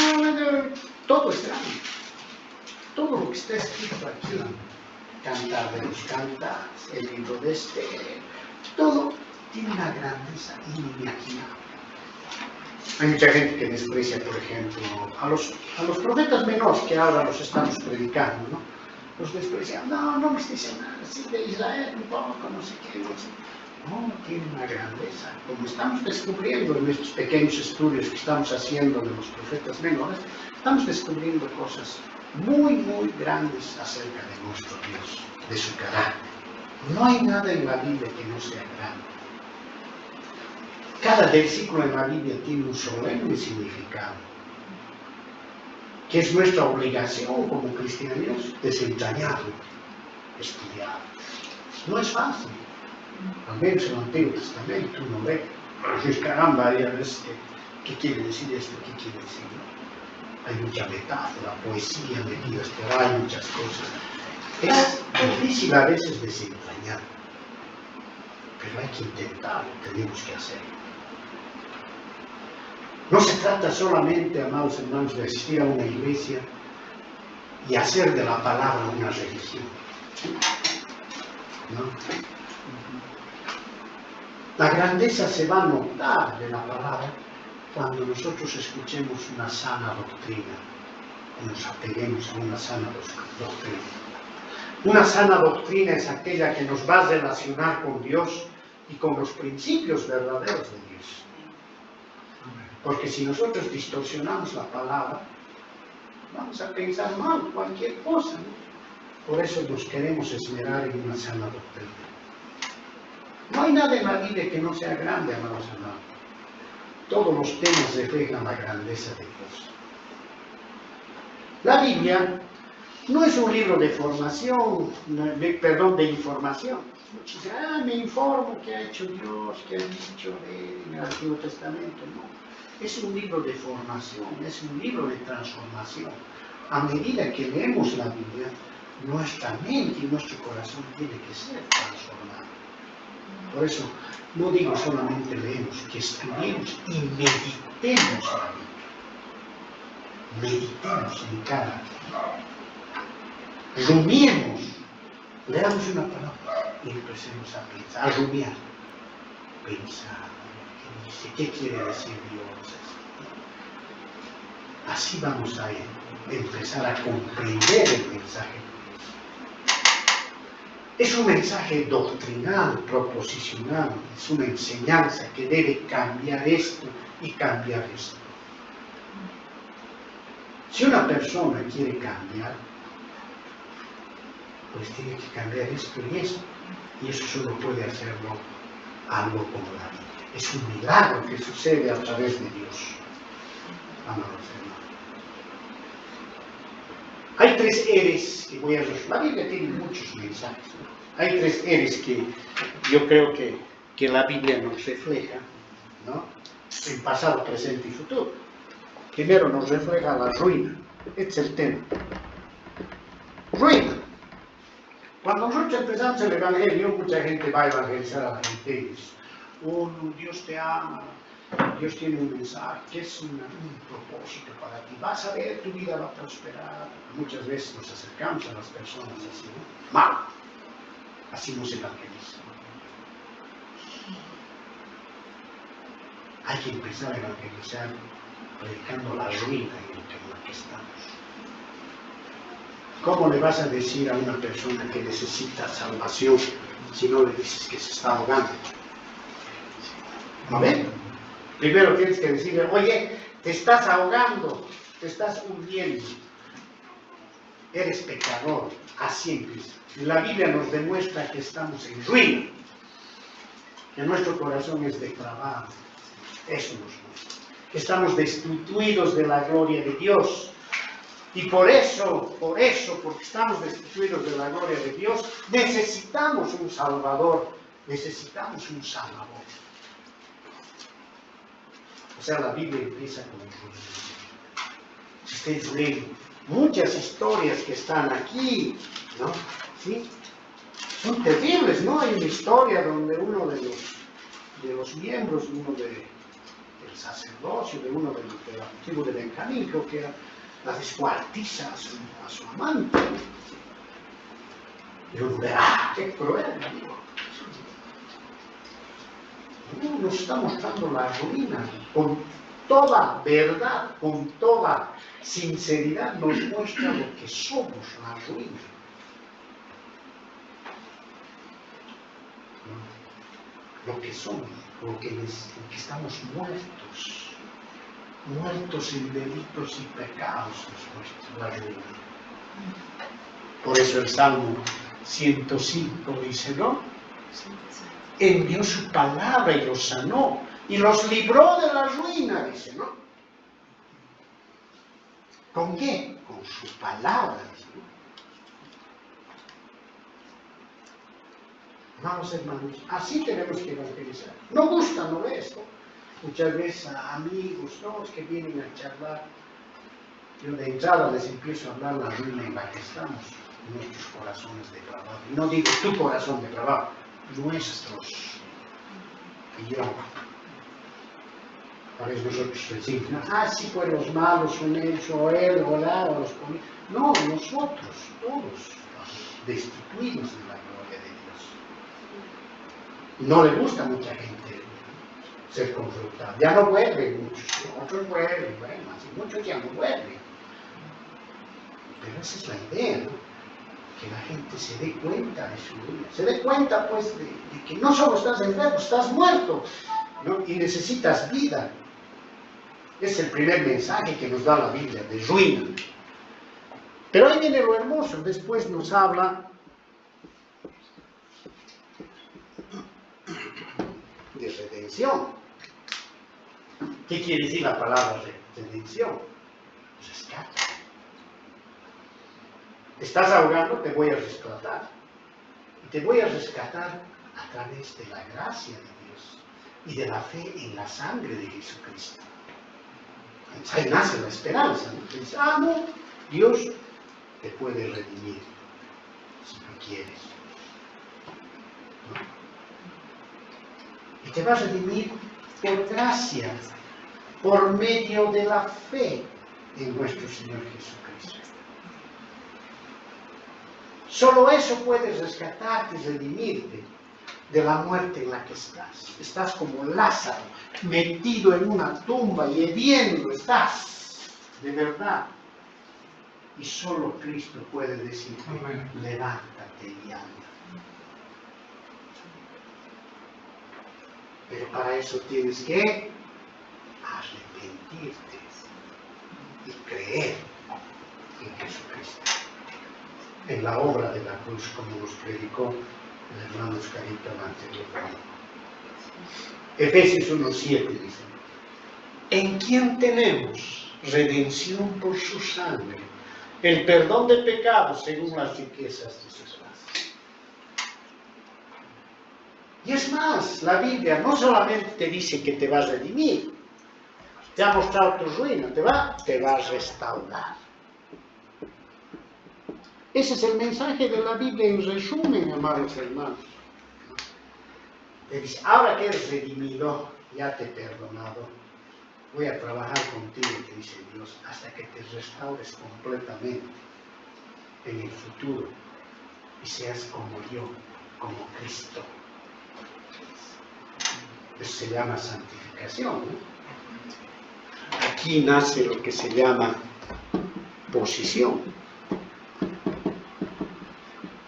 todo es grande. Todo lo que está escrito aquí, Cantar de los Cantares, el libro de Esther, todo tiene una grandeza inimaginable. Hay mucha gente que desprecia, por ejemplo, a los profetas menores que ahora los estamos predicando, ¿no? Los desprecian, no me dicen nada, así de Israel un poco, no sé qué, no sé. No, tiene una grandeza. Como estamos descubriendo en estos pequeños estudios que estamos haciendo de los profetas menores, estamos descubriendo cosas muy, muy grandes acerca de nuestro Dios, de su carácter. No hay nada en la Biblia que no sea grande. Cada versículo en la Biblia tiene un solemne significado, que es nuestra obligación como cristianos desentrañarlo, estudiar. No es fácil. Al menos en el Antiguo Testamento uno ve, caramba, hay a veces ¿qué quiere decir esto? ¿Qué quiere decir? Hay mucha metáfora, poesía metidas por ahí, muchas cosas. Es difícil a veces desentrañar, pero hay que intentarlo, tenemos que hacerlo. No se trata solamente, amados hermanos, de asistir a una iglesia y hacer de la palabra una religión. ¿No? La grandeza se va a notar de la palabra cuando nosotros escuchemos una sana doctrina y nos apeguemos a una sana doctrina. Una sana doctrina es aquella que nos va a relacionar con Dios y con los principios verdaderos de Dios. Porque si nosotros distorsionamos la palabra, vamos a pensar mal cualquier cosa, ¿no? Por eso nos queremos esmerar en una sana doctrina. No hay nada en la Biblia que no sea grande, amados hermanos. Todos los temas reflejan la grandeza de Dios. La Biblia no es un libro de formación, de información. Muchos dicen, me informo qué ha hecho Dios, qué ha dicho en el Antiguo Testamento. No. Es un libro de formación, es un libro de transformación. A medida que leemos la Biblia, nuestra mente y nuestro corazón tiene que ser transformado. Por eso, no digo solamente leemos, que estudiemos y meditemos la Biblia. Meditemos en cada. Rumiemos. Leamos una palabra y empecemos a pensar, a rumiar. Pensar. ¿Qué quiere decir Dios? Así vamos a empezar a comprender el mensaje de Dios. Es un mensaje doctrinal, proposicional, es una enseñanza que debe cambiar esto y cambiar esto. Si una persona quiere cambiar, pues tiene que cambiar esto y esto. Y eso solo puede hacerlo algo como la Biblia. Es un milagro que sucede a través de Dios. Amados hermanos. Hay 3 eres que voy a resolver. La Biblia tiene muchos mensajes, ¿no? Hay 3 eres que yo creo que la Biblia nos refleja, ¿no? En pasado, presente y futuro. Primero nos refleja la ruina. Este es el tema. Ruina. Cuando nosotros empezamos el Evangelio, mucha gente va a evangelizar a la gente y dice, oh, no, Dios te ama, Dios tiene un mensaje, que es un propósito para ti, vas a ver, tu vida va a prosperar. Muchas veces nos acercamos a las personas así, ¿no? Mal, así nos evangelizan. Hay que empezar a evangelizar predicando la ruina en la que estamos. ¿Cómo le vas a decir a una persona que necesita salvación si no le dices que se está ahogando? ¿No ven? Primero tienes que decirle, oye, te estás ahogando, te estás hundiendo, eres pecador. Así empieza. La Biblia nos demuestra que estamos en ruina, que nuestro corazón es depravado. Eso nos muestra. Que estamos destituidos de la gloria de Dios. Y por eso, porque estamos destituidos de la gloria de Dios, necesitamos un Salvador, necesitamos un Salvador. O sea, la Biblia empieza con el si ustedes leen muchas historias que están aquí, ¿no? ¿Sí? Son terribles, ¿no? Hay una historia donde uno de los miembros, del sacerdocio, de uno de la tribu de Benjamín, creo que era, la descuartiza a su amante. Y uno ve, qué cruel, amigo. Nos está mostrando la ruina, con toda verdad, con toda sinceridad, nos muestra lo que somos, la ruina. Lo que somos, lo que estamos muertos en delitos y pecados, la ruina. Por eso el Salmo 105 dice, ¿no? Envió su palabra y los sanó y los libró de la ruina, dice, ¿no? ¿Con qué? Con sus palabras, ¿no? Amados hermanos, así tenemos que evangelizar. No gusta, ¿no ves? ¿No? Muchas veces a amigos, ¿no? Que vienen a charlar. Yo de entrada les empiezo a hablar la ruina en la que estamos, nuestros corazones depravados. Y no digo tu corazón depravado, nuestros. Y yo, a veces nosotros decimos, ¿no? Sí, pues los malos son ellos, o él, o la, o los políticos. No, nosotros, todos, destituimos de la gloria de Dios. No le gusta a mucha gente ser confrontado. Ya no vuelven muchos, otros vuelven, bueno, así muchos ya no vuelven. Pero esa es la idea, ¿no? Que la gente se dé cuenta de su vida, se dé cuenta pues de que no solo estás enfermo, estás muerto, ¿no? Y necesitas vida. Es el primer mensaje que nos da la Biblia, de ruina. Pero ahí viene lo hermoso, después nos habla de redención. ¿Qué quiere decir la palabra redención? Rescate. Estás ahogando, te voy a rescatar. Y te voy a rescatar a través de la gracia de Dios y de la fe en la sangre de Jesucristo. Ahí nace la esperanza, ¿no? Dices, no, Dios te puede redimir si tú quieres, ¿no? Y te va a redimir por gracia, por medio de la fe en nuestro Señor Jesucristo. Solo eso puede rescatarte y redimirte de la muerte en la que estás. Estás como Lázaro, metido en una tumba y hediendo estás, de verdad. Y solo Cristo puede decirte, levántate y anda. Pero para eso tienes que arrepentirte y creer en Jesucristo, en la obra de la cruz, como nos predicó el hermano Oscarito anteriormente. Efesios 1:7 dice, en quien tenemos redención por su sangre, el perdón de pecados según las riquezas de su gracia. Y es más, la Biblia no solamente te dice que te va a redimir, te ha mostrado tu ruina, te va a restaurar. Ese es el mensaje de la Biblia en resumen, amados hermanos. Te dice, ahora que eres redimido, ya te he perdonado, voy a trabajar contigo, te dice Dios, hasta que te restaures completamente en el futuro y seas como yo, como Cristo. Eso se llama santificación, ¿no? Aquí nace lo que se llama posición.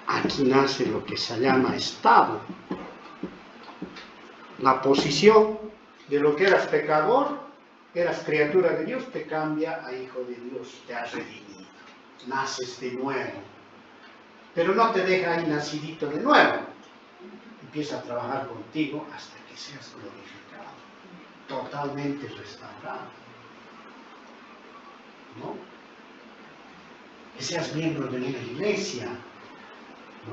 Aquí nace lo que se llama estado. La posición de lo que eras pecador, eras criatura de Dios, te cambia a hijo de Dios, te has redimido, naces de nuevo. Pero no te deja ahí nacidito de nuevo. Empieza a trabajar contigo hasta que seas glorificado, totalmente restaurado, ¿no? Que seas miembro de una iglesia,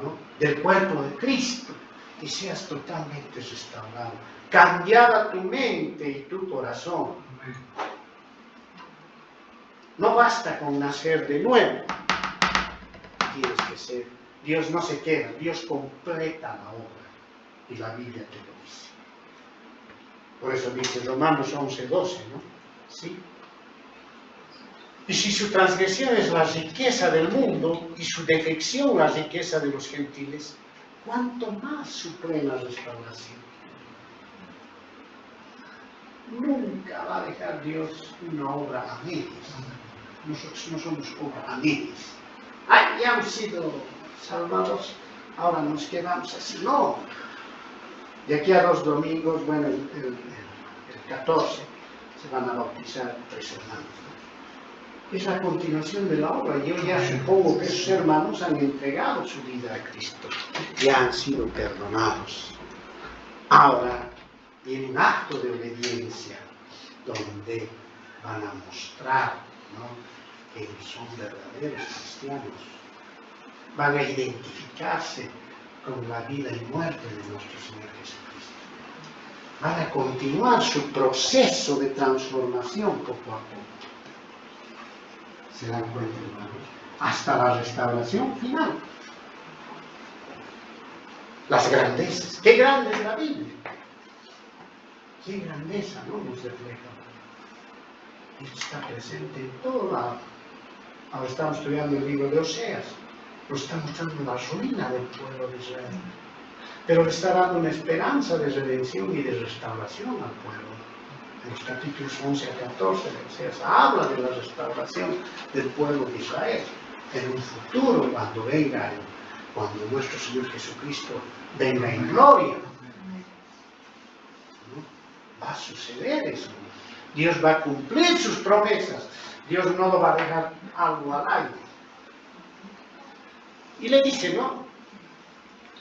¿no? Del cuerpo de Cristo, que seas totalmente restaurado, cambiada tu mente y tu corazón. No basta con nacer de nuevo, tienes que ser. Dios no se queda, Dios completa la obra, y la Biblia te lo dice. Por eso dice Romanos 11:12, ¿no? ¿Sí? Y si su transgresión es la riqueza del mundo y su defección la riqueza de los gentiles, ¿cuánto más su plena restauración? Nunca va a dejar Dios una obra a medias. Nosotros no somos obra a medias. Ya hemos sido salvados, ahora nos quedamos así. No. De aquí a 2 domingos, bueno, el 14, se van a bautizar 3 hermanos. es la continuación de la obra. Yo ya supongo que esos hermanos han entregado su vida a Cristo, ya han sido perdonados. Ahora viene un acto de obediencia donde van a mostrar, ¿no?, que son verdaderos cristianos. Van a identificarse con la vida y muerte de nuestro Señor Jesucristo. Van a continuar su proceso de transformación poco a poco. ¿Se dan cuenta, hermanos? Hasta la restauración final. Las grandezas. ¡Qué grande es la Biblia! ¡Qué grandeza, ¿no?, nos refleja! Esto está presente en todo lado. Ahora estamos estudiando el libro de Oseas. Nos está mostrando la ruina del pueblo de Israel. Pero le está dando una esperanza de redención y de restauración al pueblo. En los capítulos 11 a 14 de Oseas habla de la restauración del pueblo de Israel. En un futuro, cuando nuestro Señor Jesucristo venga en gloria, ¿no?, va a suceder eso. Dios va a cumplir sus promesas. Dios no lo va a dejar algo al aire. Y le dice, ¿no?,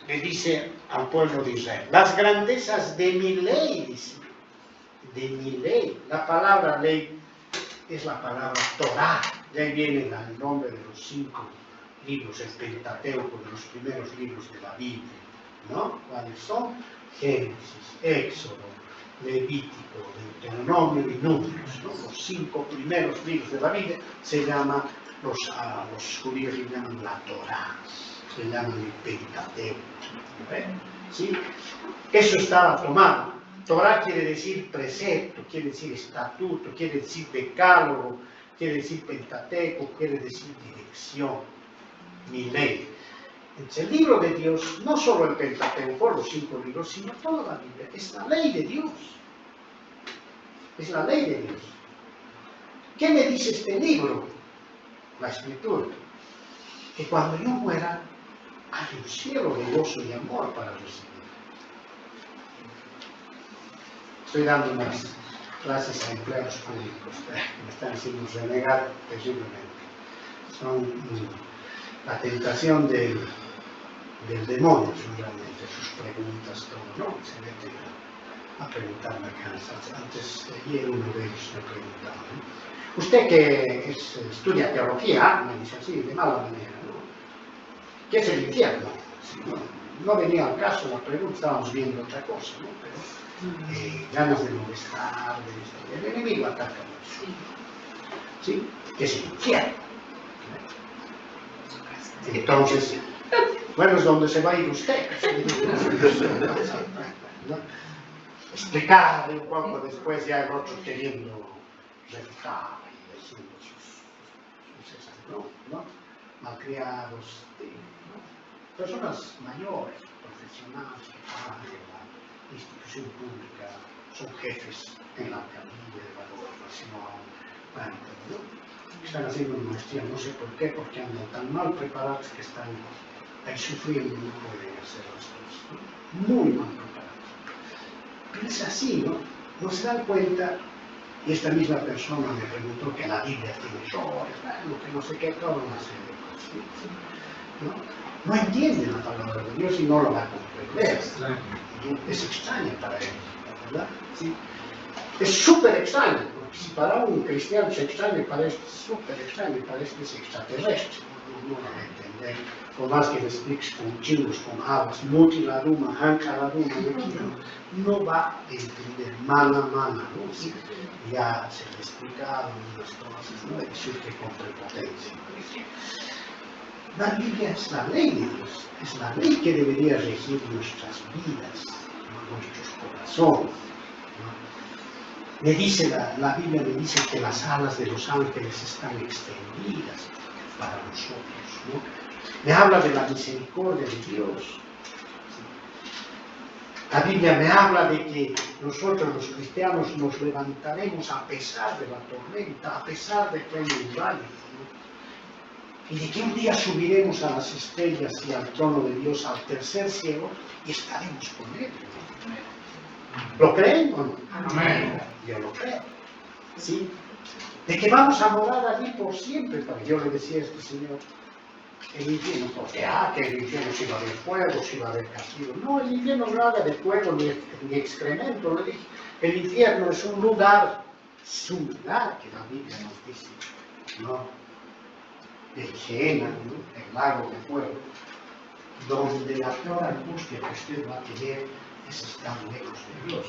le dice al pueblo de Israel, las grandezas de mi ley, dice, de mi ley. La palabra ley es la palabra Torah. De ahí viene el nombre de los 5 libros, el Pentateuco, de los primeros libros de la Biblia, ¿no? ¿Cuáles son? Génesis, Éxodo, Levítico, Deuteronomio y Números, ¿no? Los 5 primeros libros de la Biblia se llaman, los judíos le llaman la Torah, se llaman el Pentateuco, ¿sí? Eso estaba tomado. Torah quiere decir precepto, quiere decir estatuto, quiere decir decálogo, quiere decir Pentateuco, quiere decir dirección, mi ley. Entonces, el libro de Dios, no solo el Pentateuco, los 5 libros, sino toda la Biblia, es la ley de Dios. Es la ley de Dios. ¿Qué me dice este libro? La Escritura. Que cuando yo muera, hay un cielo de gozo y amor para recibir. Estoy dando unas clases a empleados públicos que me están haciendo renegar terriblemente. Son la tentación del demonio, realmente, sus preguntas, todo, ¿no? Se meten a preguntarme cosas. Antes, ayer uno de ellos me preguntaba, ¿no?, usted que estudia teología, me dice así, de mala manera, ¿no?, ¿qué es el infierno? Sí, no venía al caso la pregunta, estábamos viendo otra cosa, ¿no? Pero ganas de molestar, el enemigo ataca mucho. ¿Sí? ¿Qué es el infierno? Entonces, bueno, es donde se va a ir usted. ¿No? Explicar un poco después, ya el otro queriendo refutar y diciendo ¿no? Malcriados, ¿no?, personas mayores, profesionales que trabajan en la institución pública, son jefes en la alcaldía de la gobernación, ¿no?, están haciendo una maestría, no sé por qué, porque andan tan mal preparados que están ahí sufriendo y no pueden hacer las cosas, ¿no?, muy mal preparados. Pero es así, ¿no? No se dan cuenta. Y esta misma persona me preguntó que la Biblia tiene errores, que no sé qué, toda una serie de cosas, ¿no? No entiende la palabra de Dios y no lo va a comprender. Es extraña para él, ¿verdad? ¿Sí? Es súper extraño, porque si para un cristiano es extraño, para este es súper extraño, para este es extraterrestre. No lo va a entender, por más que le expliques con chinos, con habas, mutilaruma, hankalaruma, no va a entender, mana, ¿no? ¿Sí? Ya se le ha explicado unas cosas, ¿no?, y surge con prepotencia. La Biblia es la ley de Dios, es la ley que debería regir nuestras vidas, ¿no?, nuestros corazones, ¿no? La Biblia me dice que las alas de los ángeles están extendidas para nosotros, ¿no? Me habla de la misericordia de Dios. La Biblia me habla de que nosotros los cristianos nos levantaremos a pesar de la tormenta, a pesar de que hay un valle, ¿no?, y de que un día subiremos a las estrellas y al trono de Dios, al tercer cielo, y estaremos con Él. ¿Lo creen o no? Amén. Yo lo creo. ¿sí? De que vamos a morar allí por siempre. Yo le decía a este señor, el infierno, porque que el infierno si va a haber fuego, si va a haber castigo. No, el infierno no habla de fuego ni excremento, le dije. El infierno es un lugar, que la Biblia nos dice, ¿no? El Gehenna, ¿no? El lago de fuego, donde la peor angustia que usted va a tener es estar lejos de Dios.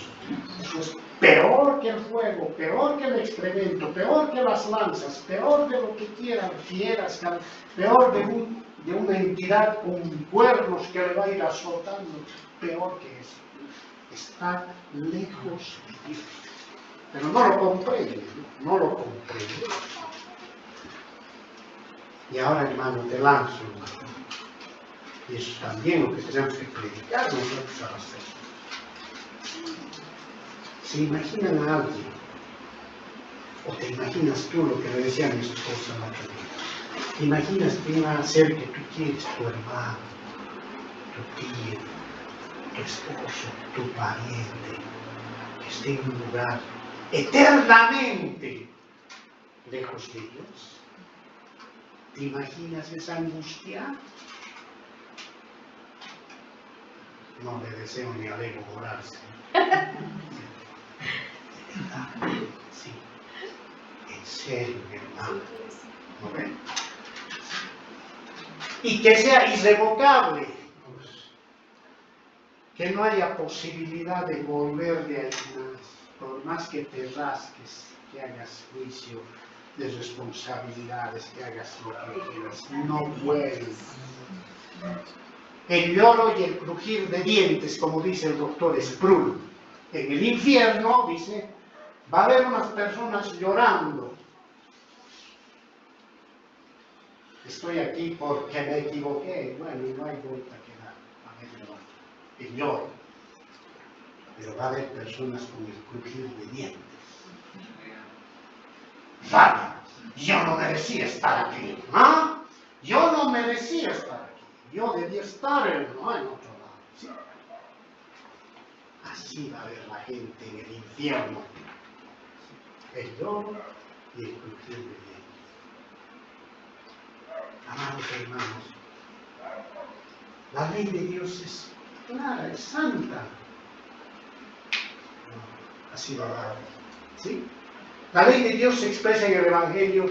Eso es peor que el fuego, peor que el excremento, peor que las lanzas, peor de lo que quieran, fieras, peor de una entidad con cuernos que le va a ir azotando, peor que eso. Estar lejos de Dios. Pero no lo comprende, no lo comprende. Y ahora, hermano, te lanzo, hermano. Y eso es también lo que tenemos que predicar nosotros a las personas. ¿Se imaginan a alguien? ¿O te imaginas tú lo que le decía a mi esposa la otra vez? ¿Te imaginas que va a ser que tú quieres tu hermano, tu tío, tu esposo, tu pariente, que esté en un lugar eternamente lejos de Dios? ¿Te imaginas esa angustia? No le deseo ni al ego morarse. Sí, en serio, hermano. ¿No ven? Y que sea irrevocable. Que no haya posibilidad de volver de ahí más. Por más que te rasques, que hagas juicio de responsabilidades, que hagas lo que quieras, no puedes. El lloro y el crujir de dientes, como dice el doctor Sproul, en el infierno, dice, va a haber unas personas llorando. Estoy aquí porque me equivoqué, bueno, y no hay vuelta que dar, a ver, el lloro. Pero va a haber personas con el crujir de dientes. Vaya, yo no merecía estar aquí, ¿ah? Yo no merecía estar aquí. Yo debía estar en otro lado. ¿Sí? Así va a ver la gente en el infierno. El lloro y el crujir de dientes. Amados hermanos, la ley de Dios es clara, es santa. Así lo va. ¿Sí? La ley de Dios se expresa en el Evangelio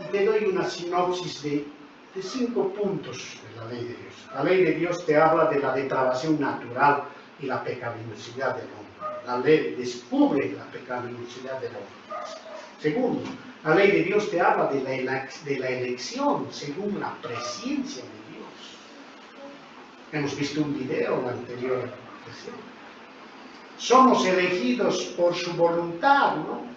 y te doy una sinopsis de 5 puntos de la ley de Dios. La ley de Dios te habla de la depravación natural y la pecaminosidad del hombre. La ley descubre la pecaminosidad del hombre. Segundo, la ley de Dios te habla de la elección según la presencia de Dios. Hemos visto un video en la anterior sesión. Somos elegidos por su voluntad, ¿no?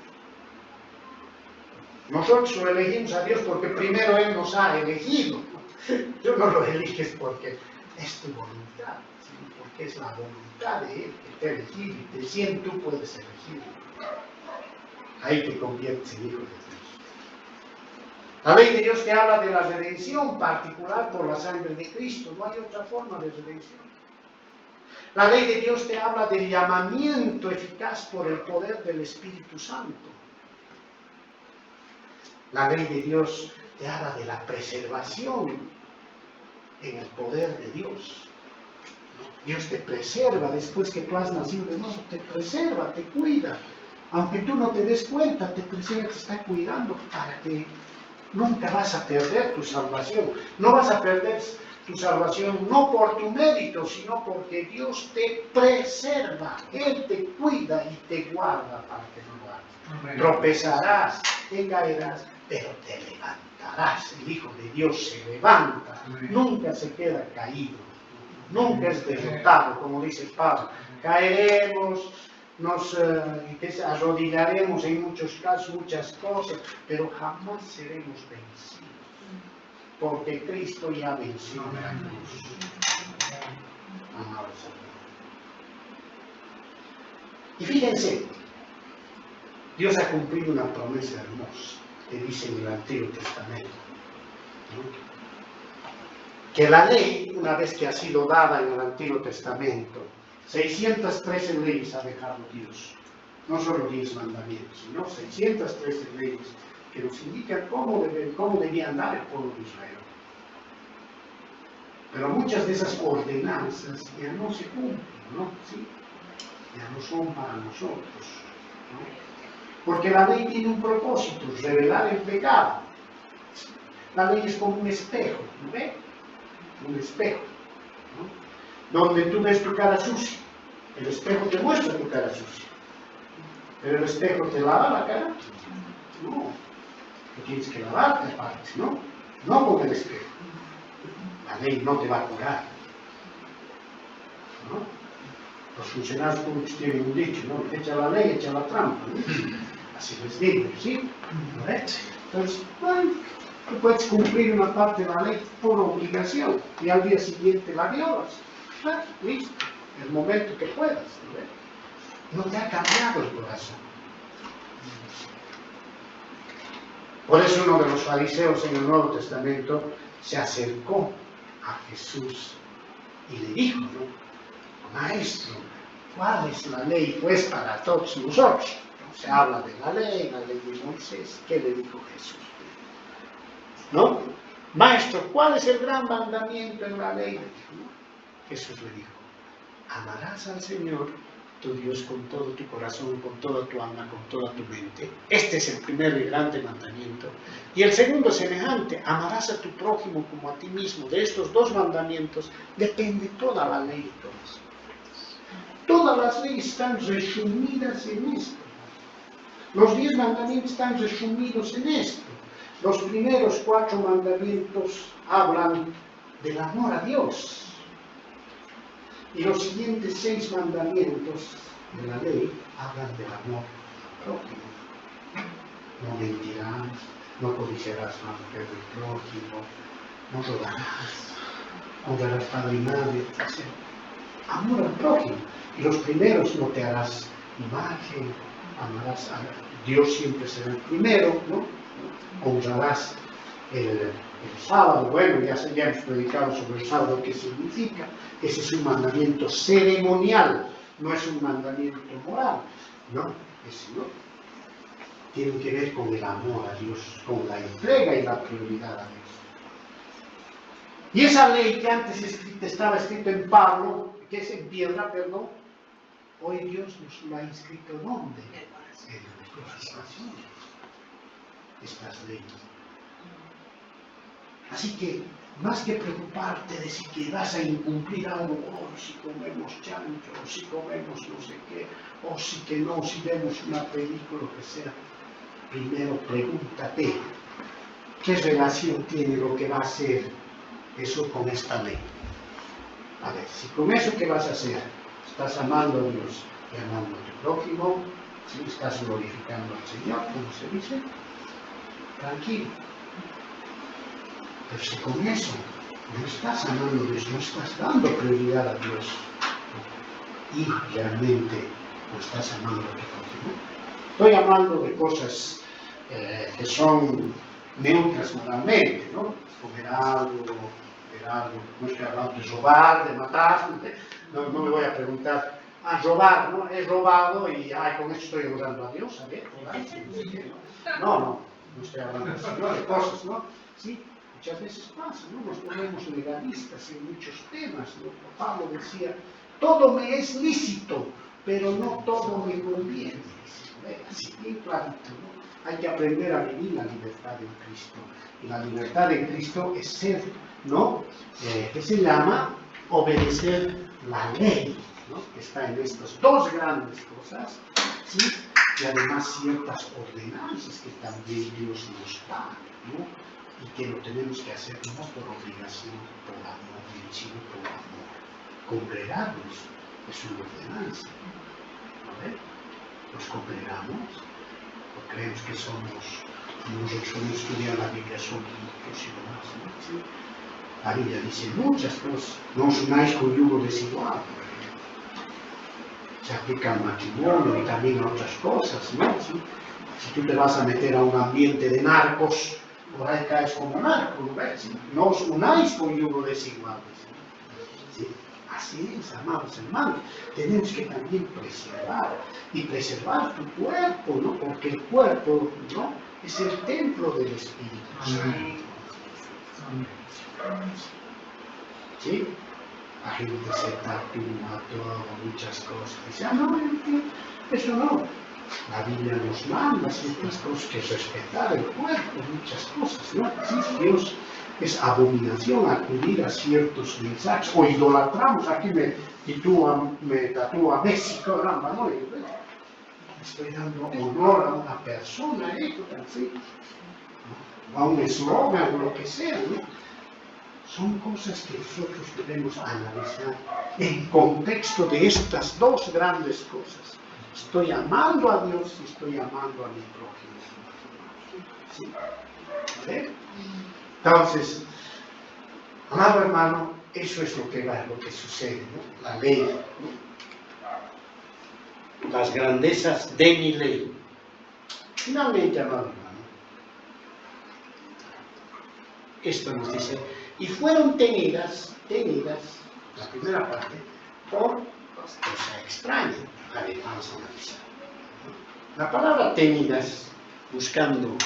Nosotros lo elegimos a Dios porque primero Él nos ha elegido. Tú no lo eliges porque es tu voluntad, sino porque es la voluntad de Él que te ha elegido y recién tú puedes elegir. Ahí te conviertes en hijo de Dios. La ley de Dios te habla de la redención particular por la sangre de Cristo. No hay otra forma de redención. La ley de Dios te habla del llamamiento eficaz por el poder del Espíritu Santo. La ley de Dios te habla de la preservación en el poder de Dios. Dios te preserva después que tú has nacido de nuevo, te preserva, te cuida. Aunque tú no te des cuenta, te preserva, te está cuidando para que nunca vas a perder tu salvación. No vas a perder tu salvación no por tu mérito, sino porque Dios te preserva. Él te cuida y te guarda para que no guardes. Tropezarás, te caerás, pero te levantarás. El Hijo de Dios se levanta, nunca se queda caído, nunca es derrotado, como dice Pablo. Caeremos, nos arrodillaremos en muchos casos, muchas cosas, pero jamás seremos vencidos, porque Cristo ya venció en la cruz. Amados hermanos. Y fíjense, Dios ha cumplido una promesa hermosa que dice en el Antiguo Testamento, ¿no? Que la ley, una vez que ha sido dada en el Antiguo Testamento, 613 leyes ha dejado Dios. no solo 10 mandamientos, sino 613 leyes que nos indican cómo debía andar el pueblo de Israel. Pero muchas de esas ordenanzas ya no se cumplen, ¿no? ¿Sí? Ya no son para nosotros, ¿no? Porque la ley tiene un propósito, revelar el pecado. La ley es como un espejo, ¿no ve? Un espejo, ¿no? Donde tú ves tu cara sucia. El espejo te muestra tu cara sucia. Pero el espejo te lava la cara. No. Tú tienes que lavarte aparte, ¿no? No con el espejo. La ley no te va a curar, ¿no? Los funcionarios públicos tienen un dicho, ¿no? Echa la ley, echa la trampa, ¿no? Así les digo, ¿sí? ¿Correcto? Entonces, bueno, tú puedes cumplir una parte de la ley por obligación y al día siguiente la violas. Claro, listo, el momento que puedas, ¿no? No te ha cambiado el corazón. Por eso uno de los fariseos en el Nuevo Testamento se acercó a Jesús y le dijo, ¿no? Maestro, ¿cuál es la ley pues para todos nosotros? Se habla de la ley de Moisés. ¿Qué le dijo Jesús? ¿No? Maestro, ¿cuál es el gran mandamiento en la ley? ¿No? Jesús le dijo, amarás al Señor tu Dios con todo tu corazón, con toda tu alma, con toda tu mente. Este es el primer y grande mandamiento. Y el segundo semejante, amarás a tu prójimo como a ti mismo. De estos dos mandamientos depende toda la ley y todas. Todas las leyes están resumidas en esto. Los 10 mandamientos están resumidos en esto. Los primeros 4 mandamientos hablan del amor a Dios. Y los siguientes 6 mandamientos de la ley hablan del amor prójimo. No mentirás, no codiciarás la mujer del prójimo, no robarás, honrarás padre y madre, etc. Amor al prójimo. Y los primeros, no te harás imagen, amarás a Dios, siempre será el primero, ¿no? Honrarás el sábado. Bueno, ya hemos predicado sobre el sábado, qué significa. Ese es un mandamiento ceremonial, no es un mandamiento moral, ¿no? Ese no. Tiene que ver con el amor a Dios, con la entrega y la prioridad a Dios. Y esa ley que antes estaba escrita en Pablo, que es en piedra, perdón, hoy Dios nos lo ha inscrito ¿dónde? En nuestros corazones. Estas leyes. Así que, más que preocuparte de si que vas a incumplir algo, o si comemos chancho, o si comemos no sé qué, o si que no, si vemos una película, lo que sea, primero pregúntate, ¿qué relación tiene lo que va a hacer eso con esta ley? A ver, si con eso que vas a hacer, estás amando a Dios y amando a tu prójimo, si estás glorificando al Señor, como se dice, tranquilo. Pero si con eso no estás amando a Dios, no estás dando prioridad a Dios y realmente no estás amando a tu prójimo, estoy hablando de cosas que son neutras moralmente, ¿no? Comer algo, no estoy hablando de robar, de matar, no me voy a preguntar, robar, ¿no? He robado y con eso estoy honrando a Dios, ¿sabes? No estoy hablando de eso, ¿no? De cosas, ¿no? Sí, muchas veces pasa, ¿no? Nos ponemos legalistas en muchos temas, ¿no? Pablo decía, todo me es lícito, pero no todo me conviene. Así bien clarito, ¿no? Hay que aprender a vivir la libertad en Cristo. Y la libertad en Cristo es ser, ¿no? Que se llama obedecer la ley, ¿no? Que está en estas dos grandes cosas, ¿sí? Y además ciertas ordenanzas que también Dios nos da, ¿no? Y que lo tenemos que hacer no por obligación, por amor, sino por amor. Congregarnos es una ordenanza, ¿no? Nos congregamos, porque creemos que somos, nosotros cuando estudiamos la Biblia somos muchos y demás, ¿no? ¿Sí? La Biblia dice muchas cosas, no os unáis con yugo desigual, por ejemplo. Se aplica al matrimonio y también a otras cosas, ¿no? ¿Sí? Si tú te vas a meter a un ambiente de narcos, por ahí caes como narco, ¿no ves? ¿Sí? No os unáis con yugo desigual, ¿sí? Así es, amados hermanos, tenemos que también preservar tu cuerpo, ¿no? Porque el cuerpo, ¿no?, es el templo del Espíritu Santo. ¿Sí? La gente se tatúa todo, muchas cosas. Dice, no, eso no. La Biblia nos manda ciertas cosas, que respetar el cuerpo, muchas cosas, ¿no? Sí, Dios, es abominación acudir a ciertos mensajes, o idolatramos, aquí me tatúa Messi, caramba, ¿no? Y, bueno, estoy dando honor a una persona, así, ¿no?, a un eslogan, o lo que sea, ¿no? Son cosas que nosotros debemos analizar en contexto de estas dos grandes cosas. Estoy amando a Dios y estoy amando a mi prójimo. ¿Sí? ¿Vale? Entonces, amado hermano, eso es lo que sucede, ¿no? La ley, ¿no? Las grandezas de mi ley. Finalmente, amado hermano, esto nos dice, y fueron tenidas, la primera parte, por cosa extraña. A ver, vamos a analizar. La palabra tenidas, buscando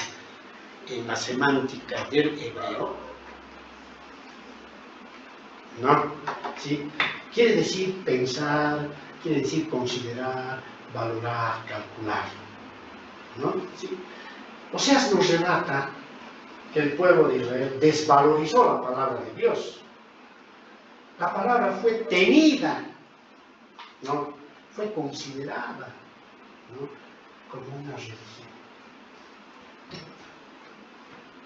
en la semántica del hebreo, ¿no? ¿Sí? Quiere decir pensar, quiere decir considerar, valorar, calcular, ¿no? ¿Sí? O sea, nos relata que el pueblo de Israel desvalorizó la palabra de Dios. La palabra fue tenida, ¿no?, fue considerada, ¿no?, como una religión.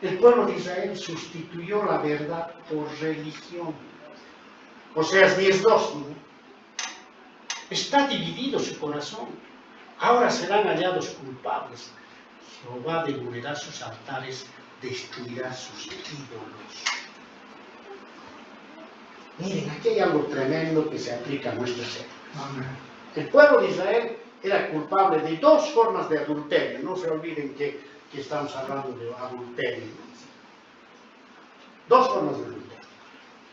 El pueblo de Israel sustituyó la verdad por religión. Oseas 10:2, ¿no? Está dividido su corazón. Ahora serán hallados culpables. Jehová demolerá sus altares, destruirá sus ídolos. Miren, aquí hay algo tremendo que se aplica a nuestra épocas. El pueblo de Israel era culpable de dos formas de adulterio. No se olviden que estamos hablando de adulterio. Dos formas de adulterio.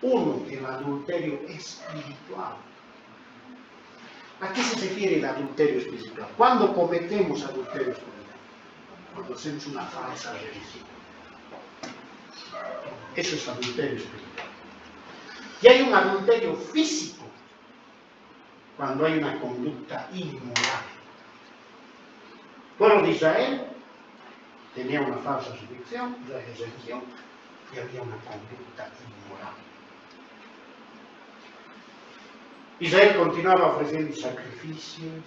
Uno, el adulterio espiritual. ¿A qué se refiere el adulterio espiritual? ¿Cuándo cometemos adulterio espiritual? Cuando hacemos una falsa religión. Eso es adulterio espiritual. Y hay un adulterio físico, cuando hay una conducta inmoral. El pueblo de Israel tenía una falsa religión, y había una conducta inmoral. Israel continuaba ofreciendo sacrificios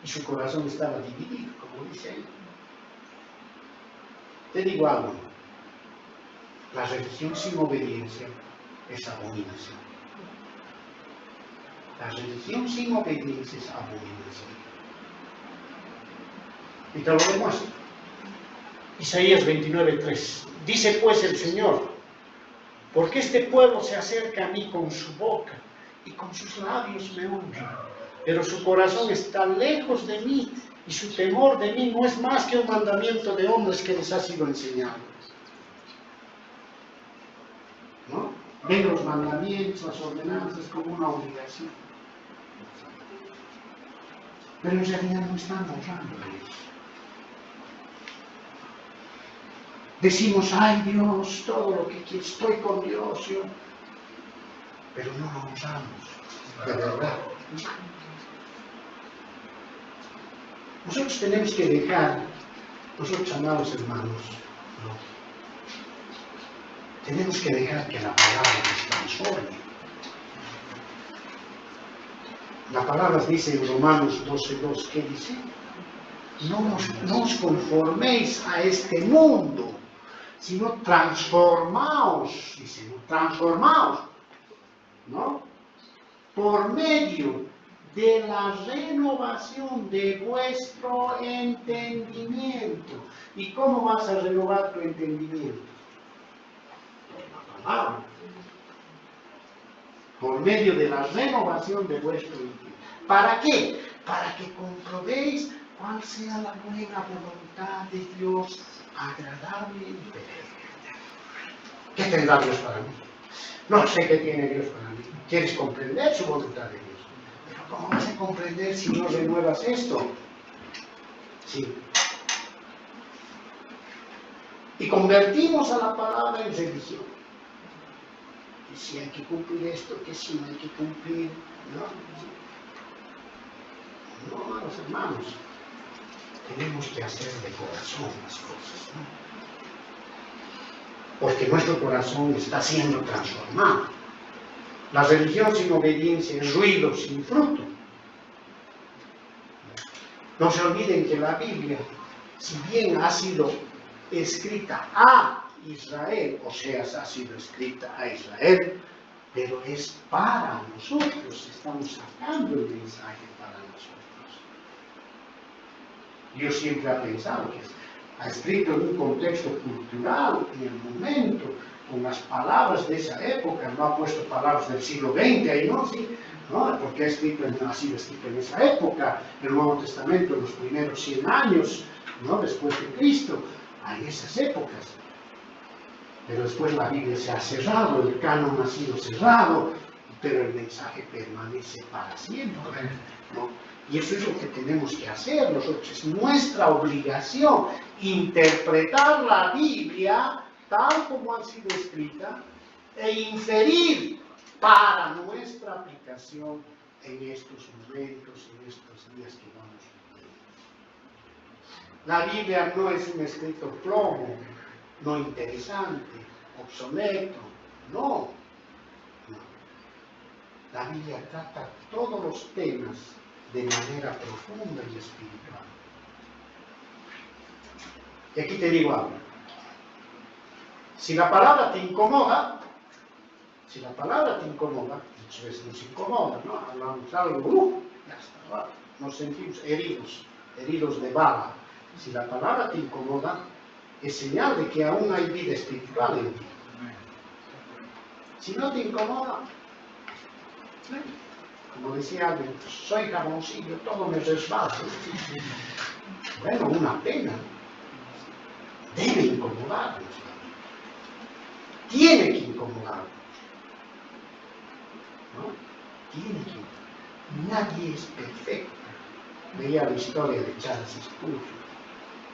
y su corazón estaba dividido, como dice ahí. Te digo algo, la religión sin obediencia es abominación. La religión sin obediencia es abominación. Y te lo demuestro. Isaías 29:3. Dice pues el Señor, porque este pueblo se acerca a mí con su boca y con sus labios me honra, pero su corazón está lejos de mí y su temor de mí no es más que un mandamiento de hombres que les ha sido enseñado. ¿No? Ven los mandamientos, las ordenanzas como una obligación. Pero en realidad no están honrando a Dios. Decimos, ay Dios, todo lo que quiero, estoy con Dios, yo. Pero no lo honramos, de verdad. Nosotros tenemos que dejar, nosotros amados hermanos, ¿no?, tenemos que dejar que la palabra nos transforme. La palabra dice en Romanos 12:2, ¿qué dice? No os conforméis a este mundo, sino transformaos, dice, transformaos, ¿no?, por medio de la renovación de vuestro entendimiento. ¿Y cómo vas a renovar tu entendimiento? Por la palabra. Por medio de la renovación de vuestro entendimiento. ¿Para qué? Para que comprobéis cuál sea la buena voluntad de Dios, agradable y perfecta. ¿Qué tendrá Dios para mí? No sé qué tiene Dios para mí. ¿Quieres comprender su voluntad de Dios? Pero ¿cómo vas a comprender si no renuevas esto? Sí. Y convertimos a la palabra en religión. Que si hay que cumplir esto, que si no hay que cumplir. No, amados hermanos. Tenemos que hacer de corazón las cosas, ¿no? Porque nuestro corazón está siendo transformado. La religión sin obediencia es ruido sin fruto. No se olviden que la Biblia, si bien ha sido escrita a Israel, o sea, ha sido escrita a Israel, pero es para nosotros, estamos sacando el mensaje para nosotros. Dios siempre ha pensado que ha escrito en un contexto cultural, en el momento, con las palabras de esa época, no ha puesto palabras del siglo XX ahí, ¿no? Sí, ¿no? Porque ha sido escrito en esa época, el Nuevo Testamento, en los primeros 100 años, ¿no? Después de Cristo, en esas épocas. Pero después la Biblia se ha cerrado, el canon ha sido cerrado, pero el mensaje permanece para siempre, ¿no? Y eso es lo que tenemos que hacer nosotros, es nuestra obligación, interpretar la Biblia tal como ha sido escrita e inferir para nuestra aplicación en estos momentos, en estos días que vamos viviendo. La Biblia no es un escrito plomo, no interesante, obsoleto, no. La Biblia trata todos los temas de manera profunda y espiritual. Y aquí te digo algo. Si la palabra te incomoda, muchas veces nos incomoda, ¿no? Hablamos algo, ya está, nos sentimos heridos de bala. Si la palabra te incomoda, es señal de que aún hay vida espiritual en ti. Si no te incomoda, como decía alguien, soy jaboncillo, todo me resbala. Bueno, una pena. Debe incomodarnos. Tiene que incomodarnos. ¿No? Tiene que. Nadie es perfecto. Veía la historia de Charles Spurgeon.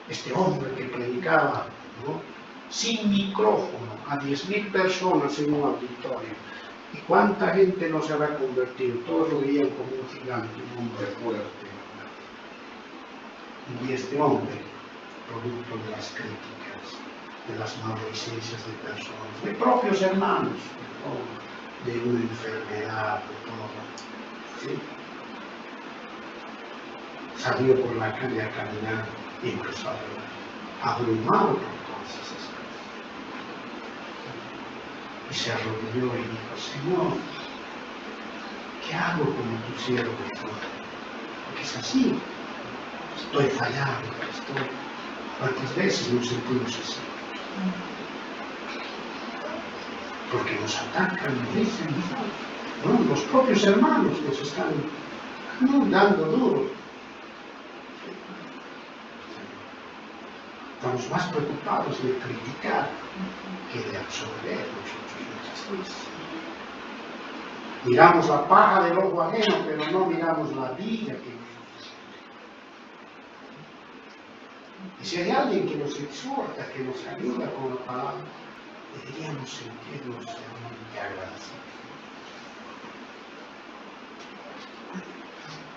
Este hombre que predicaba, ¿no? Sin micrófono a 10.000 personas en un auditorio. ¿Y cuánta gente no se habrá convertido? Todos lo veían como un gigante, un hombre fuerte. Y este hombre, producto de las críticas, de las maldicencias de personas, de propios hermanos, de una enfermedad, de todo, ¿sí? Salió por la calle a caminar y empezó a abrumado por todas esas cosas. Y se arrodilló y dijo, Señor, ¿qué hago como tu siervo? Porque es así, estoy fallando, ¿cuántas veces nos sentimos así? Porque nos atacan, nos dicen, ¿no? Los propios hermanos nos están dando duro. Estamos más preocupados de criticar que de absorber nosotros muchas veces. Miramos la paja del ojo ajeno, pero no miramos la viga que nosotros tenemos. Y si hay alguien que nos exhorta, que nos ayuda con la palabra, deberíamos sentirnos muy agradecidos.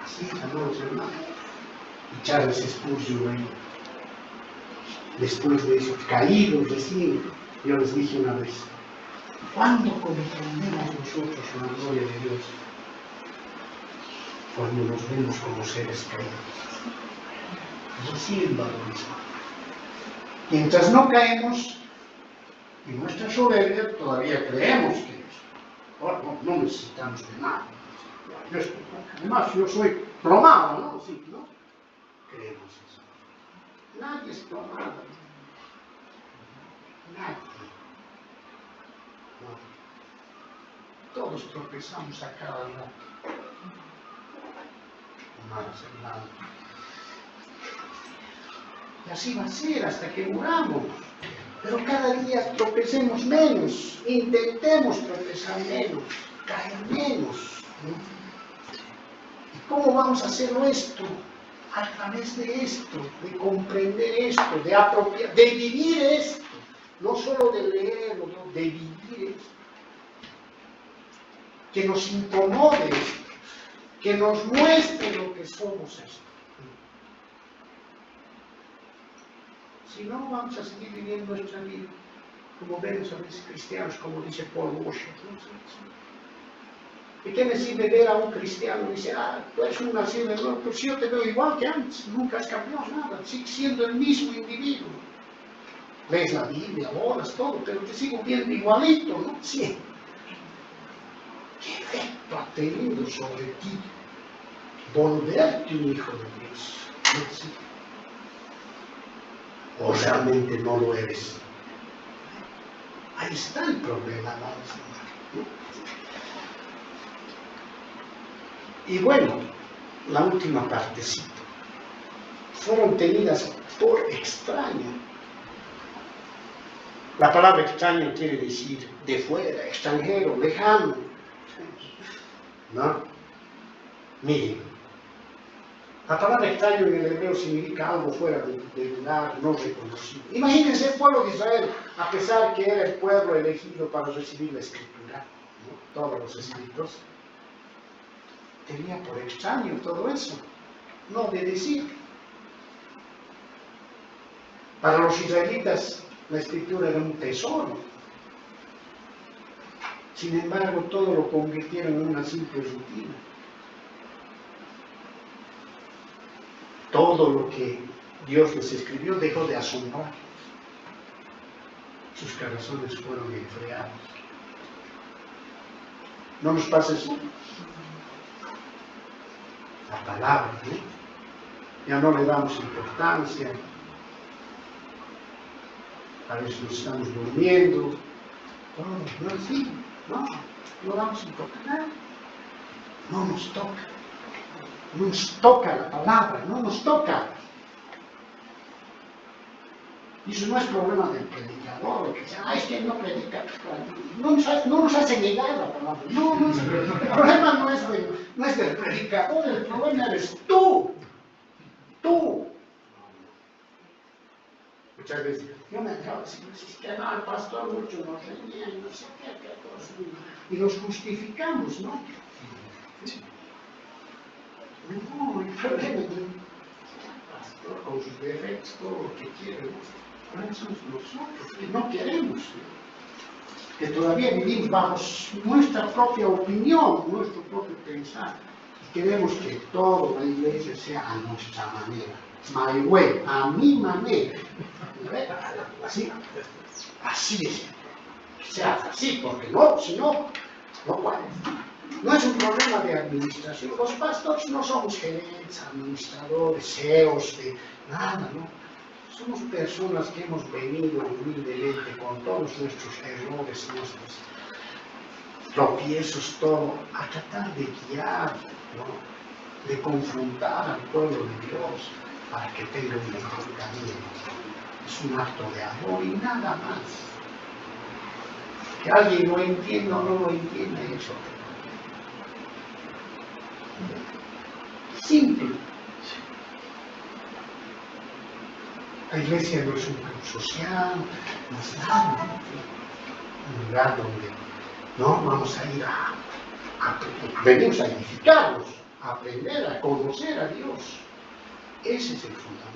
Así es, amados hermanos. Y Charles Spurgeon, después de eso, caídos recién, yo les dije una vez, ¿cuándo comprendemos nosotros la gloria de Dios? Cuando nos vemos como seres caídos. Recién valorizamos. Mientras no caemos, en nuestra soberbia todavía creemos que no necesitamos de nada. Además, yo soy plomado, ¿no? Sí, ¿no? Creemos eso. Nadie es plomado. Nadie. No. Todos tropezamos a cada rato. Hermanos, hermanos. Y así va a ser hasta que muramos. Pero cada día tropecemos menos, intentemos tropezar menos, caer menos, ¿no? ¿Y cómo vamos a hacer esto? A través de esto, de comprender esto, de apropiar, de vivir esto, no solo de leerlo, no, de vivir esto. Que nos incomode esto, que nos muestre lo que somos esto. Si no, vamos a seguir viviendo nuestra vida, como vemos a veces cristianos, como dice Paul Washer. ¿Y qué me sirve ver a un cristiano y dice, tú eres un nacido de nuevo, pero si yo te veo igual que antes, nunca has cambiado nada, sigues siendo el mismo individuo. Lees la Biblia, oras, todo, pero te sigo viendo igualito, ¿no? Sí. ¿Qué efecto ha tenido sobre ti volverte un hijo de Dios? ¿No? Sí. ¿O realmente no lo eres? Ahí está el problema, ¿no? Y bueno, la última partecita. Fueron tenidas por extraño. La palabra extraño quiere decir de fuera, extranjero, lejano. ¿No? Miren, la palabra extraño en el hebreo significa algo fuera del lugar, no reconocido. Imagínense el pueblo de Israel, a pesar que era el pueblo elegido para recibir la escritura, ¿no? Todos los escritos, tenía por extraño todo eso, no obedecir. Para los israelitas la escritura era un tesoro. Sin embargo, todo lo convirtieron en una simple rutina. Todo lo que Dios les escribió dejó de asombrarlos. Sus corazones fueron enfriados. ¿No nos pasa eso? La palabra, ¿no? Ya no le damos importancia. A veces nos estamos durmiendo. No es así, no damos importancia. No nos toca. No nos toca la palabra, no nos toca. Y eso no es problema del predicador, o que sea, es que no predica. No nos hace negar la palabra. No, el problema no es del predicador, el problema eres tú. Tú. Muchas veces, yo me acabo de decir, es que no, el pastor mucho nos reñía y no sé qué cosa. Y nos justificamos, ¿no? No, el problema es el pastor con sus defectos, todo lo que quiere. Ahora somos nosotros que no queremos, que todavía vivimos bajo nuestra propia opinión, nuestro propio pensar. Y queremos que toda la iglesia sea a nuestra manera. My way, a mi manera. ¿Sí? Así es. Que sea así, porque no, si no, no puede. No es un problema de administración. Los pastores no somos gerentes, administradores, CEOs, de nada, ¿no? Somos personas que hemos venido humildemente con todos nuestros errores, nuestros tropiezos, todo, a tratar de guiar, ¿no? De confrontar al pueblo de Dios para que tenga un mejor camino. Es un acto de amor y nada más. Que alguien lo entienda o no lo entienda, eso. Simple. La iglesia no es un club social, no es nada, un lugar donde no vamos a ir venimos a edificarnos, a aprender, a conocer a Dios. Ese es el fundamento.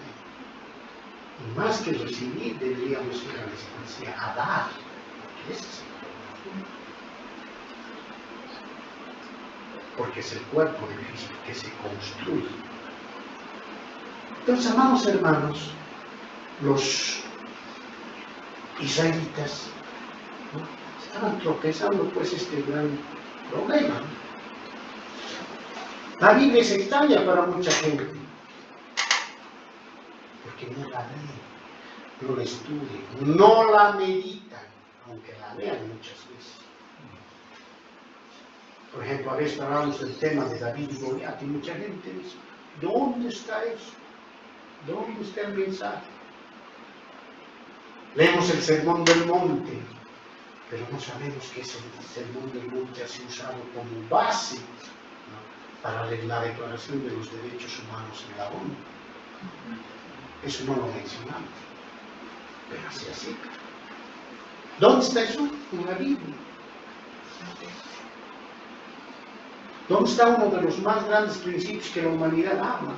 Y más que recibir, deberíamos ir a la iglesia a dar. Ese es el fundamento. Porque es el cuerpo de Cristo que se construye. Entonces, amados hermanos, los israelitas, ¿no? Estaban tropezando pues este gran problema. La Biblia es extraña para mucha gente, porque no la leen, no la estudian, no la meditan, aunque la lean muchas veces. Por ejemplo, a veces hablamos del tema de David y Goliat, y mucha gente dice, ¿dónde está eso? ¿Dónde está el mensaje? Leemos el Sermón del Monte, pero no sabemos que ese Sermón del Monte ha sido usado como base, ¿no?, para la Declaración de los Derechos Humanos en la ONU. Eso no lo mencionamos, pero así. ¿Dónde está eso? En la Biblia. ¿Dónde está uno de los más grandes principios que la humanidad habla?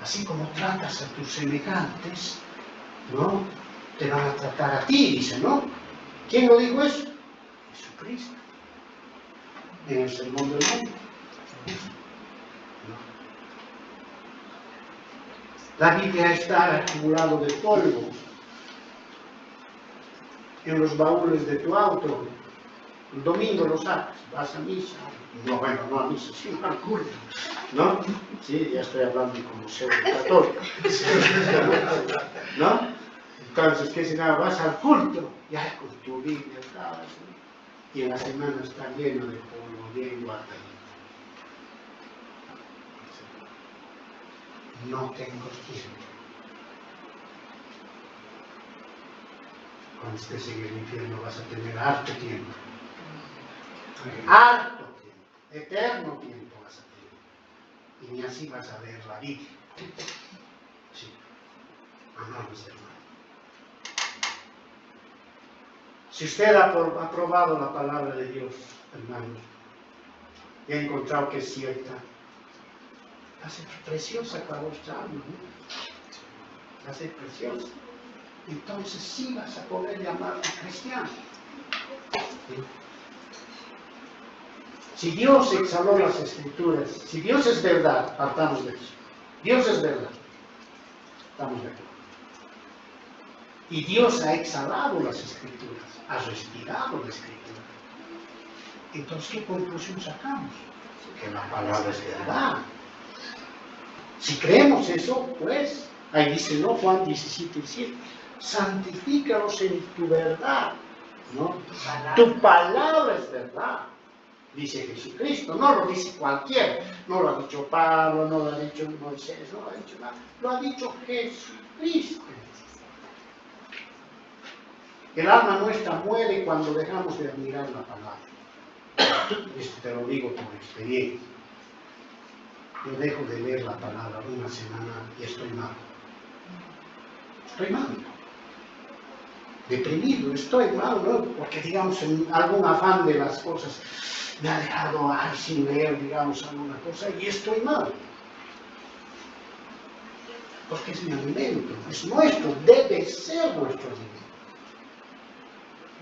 Así como tratas a tus semejantes, ¿no?, te van a tratar a ti, dice, ¿no? ¿Quién lo dijo eso? Jesucristo. En el Sermón del Monte. ¿No? La Biblia está acumulado de polvo en los baúles de tu auto. El domingo lo sacas, vas a misa. No, bueno, no a misa, sino al culto, ¿no? Sí, ya estoy hablando como pseudo católico, ¿no? Entonces, ¿qué significa? Vas al culto, ya con tu Biblia estabas, ¿no? Y en la semana está lleno de polvo, bien guardadito. No tengo tiempo. Cuando estés en el infierno vas a tener harto tiempo. Harto tiempo, eterno tiempo vas a tener. Y ni así vas a ver la Biblia. Sí, amados hermanos. Si usted ha probado la palabra de Dios, hermanos, y ha encontrado que es cierta, va a ser preciosa para vuestra alma, ¿no? Va a ser preciosa. Entonces sí vas a poder llamarte cristiano. ¿Sí? Si Dios exhaló las Escrituras, si Dios es verdad, partamos de eso. Dios es verdad. Estamos de acuerdo. Y Dios ha exhalado las Escrituras, ha respirado la Escritura. Entonces, ¿qué conclusión sacamos? Que la palabra es verdad. Si creemos eso, pues, ahí dice, ¿no? Juan 17:7, santifícalos en tu verdad, ¿no? Tu palabra es verdad, dice Jesucristo, no lo dice cualquiera, no lo ha dicho Pablo, no lo ha dicho Moisés, no lo ha dicho nada, lo ha dicho Jesucristo. El alma nuestra muere cuando dejamos de admirar la palabra. Esto te lo digo por experiencia. Yo dejo de leer la palabra una semana y estoy mal. Estoy mal. Deprimido, estoy mal, ¿no? Porque, digamos, en algún afán de las cosas me ha dejado sin leer, digamos, alguna cosa y estoy mal. Porque es mi alimento, es nuestro, debe ser nuestro alimento.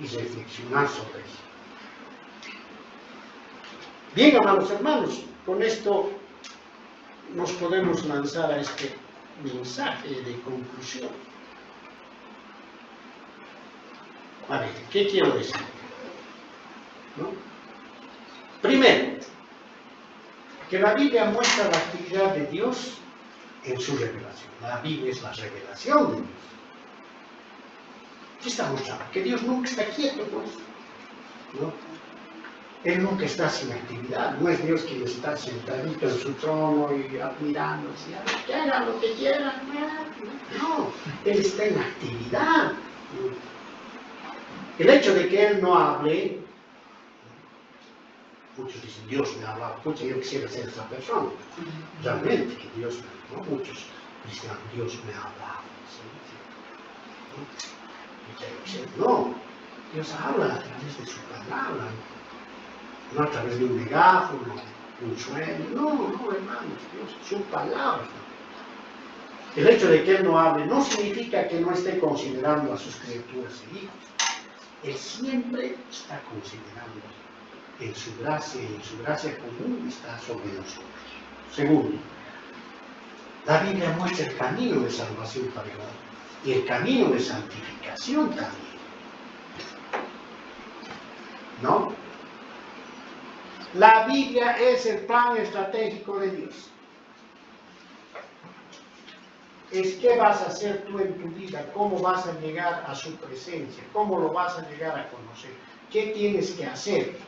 Y reflexionar sobre eso. Bien, amados hermanos, con esto nos podemos lanzar a este mensaje de conclusión. A ver, ¿qué quiero decir? ¿No? Primero, que la Biblia muestra la actividad de Dios en su revelación. La Biblia es la revelación de Dios. ¿Qué está mostrando? Que Dios nunca está quieto, pues, ¿no? Él nunca está sin actividad, no es Dios quien está sentadito en su trono y admirando, que hagan lo que quieran, no, Él está en actividad. El hecho de que Él no hable, muchos dicen, Dios me ha hablado, pucha, yo quisiera ser esa persona, realmente, que Dios, no muchos cristianos, Dios me ha hablado, ¿sí? No, Dios habla a través de su palabra, no a través de un megáfono, un sueño, no, hermanos, Dios, su palabra. El hecho de que Él no hable no significa que no esté considerando a sus criaturas e hijos. Él siempre está considerando en su gracia y en su gracia común está sobre nosotros. Segundo, la Biblia muestra el camino de salvación para el hombre y el camino de santificación también. ¿No? La Biblia es el plan estratégico de Dios. Es qué vas a hacer tú en tu vida, cómo vas a llegar a su presencia, cómo lo vas a llegar a conocer, qué tienes que hacer.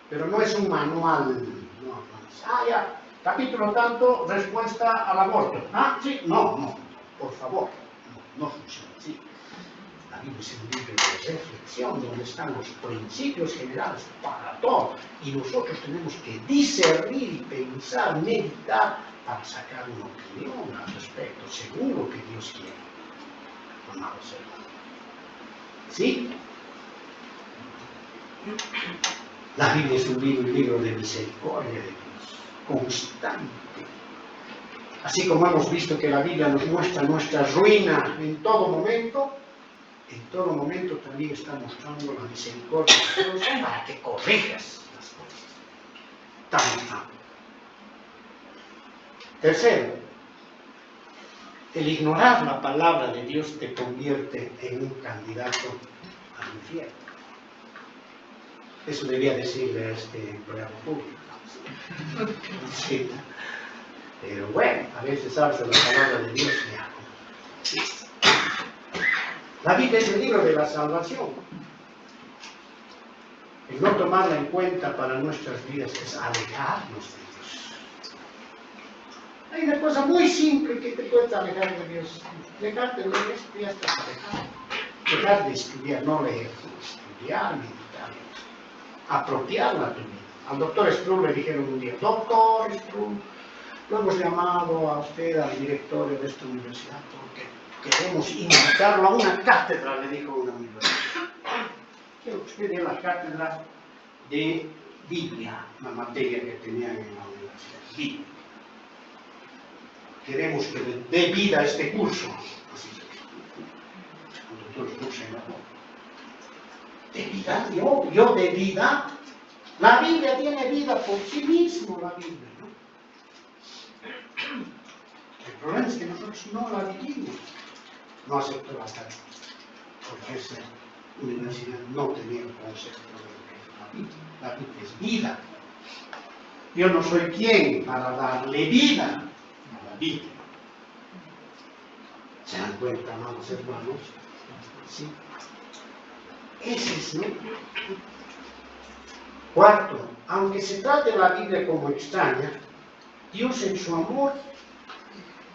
Pero no es un manual, no. Ya, capítulo tanto, respuesta al aborto. Sí, no, por favor. no funciona así. La Biblia es un libro de reflexión donde están los principios generales para todo. Y nosotros tenemos que discernir y pensar, meditar para sacar una opinión al respecto, según lo que Dios quiere. Amados hermanos. ¿Sí? La Biblia es un libro de misericordia de Dios, constante. Así como hemos visto que la Biblia nos muestra nuestra ruina en todo momento también está mostrando la misericordia de Dios para que corrijas las cosas. Está mostrando. Tercero, el ignorar la palabra de Dios te convierte en un candidato al infierno. Eso debía decirle a este empleado público. Sí. Pero bueno, a veces sabes la palabra de Dios y algo. La Biblia es el libro de la salvación. El no tomarla en cuenta para nuestras vidas es alejarnos de Dios. Hay una cosa muy simple que te puedes alejar de Dios. Dejarte de leer esto y ya estás alejado. Dejar de estudiar, no leer, estudiar, meditar, apropiarla a tu vida. Al doctor Sproul le dijeron un día, doctor Sproul, lo hemos llamado a usted, al directorio de esta universidad, porque queremos invitarlo a una cátedra, le dijo una universidad. Quiero que usted dé la cátedra de Biblia, una materia que tenían en la universidad. Biblia. Queremos que le dé vida a este curso. Así se dice. El doctor Sproul se enojó. ¿De vida? Yo de vida. La Biblia tiene vida por sí mismo, la Biblia, ¿no? El problema es que nosotros no la vivimos. No aceptó la cátedra, porque esa universidad no tenía el concepto de lo que es la Biblia. La Biblia es vida. Yo no soy quien para darle vida a la Biblia. ¿Se dan cuenta, amados hermanos? ¿Sí? Ese es, ¿no? Cuarto, aunque se trate la Biblia como extraña, Dios en su amor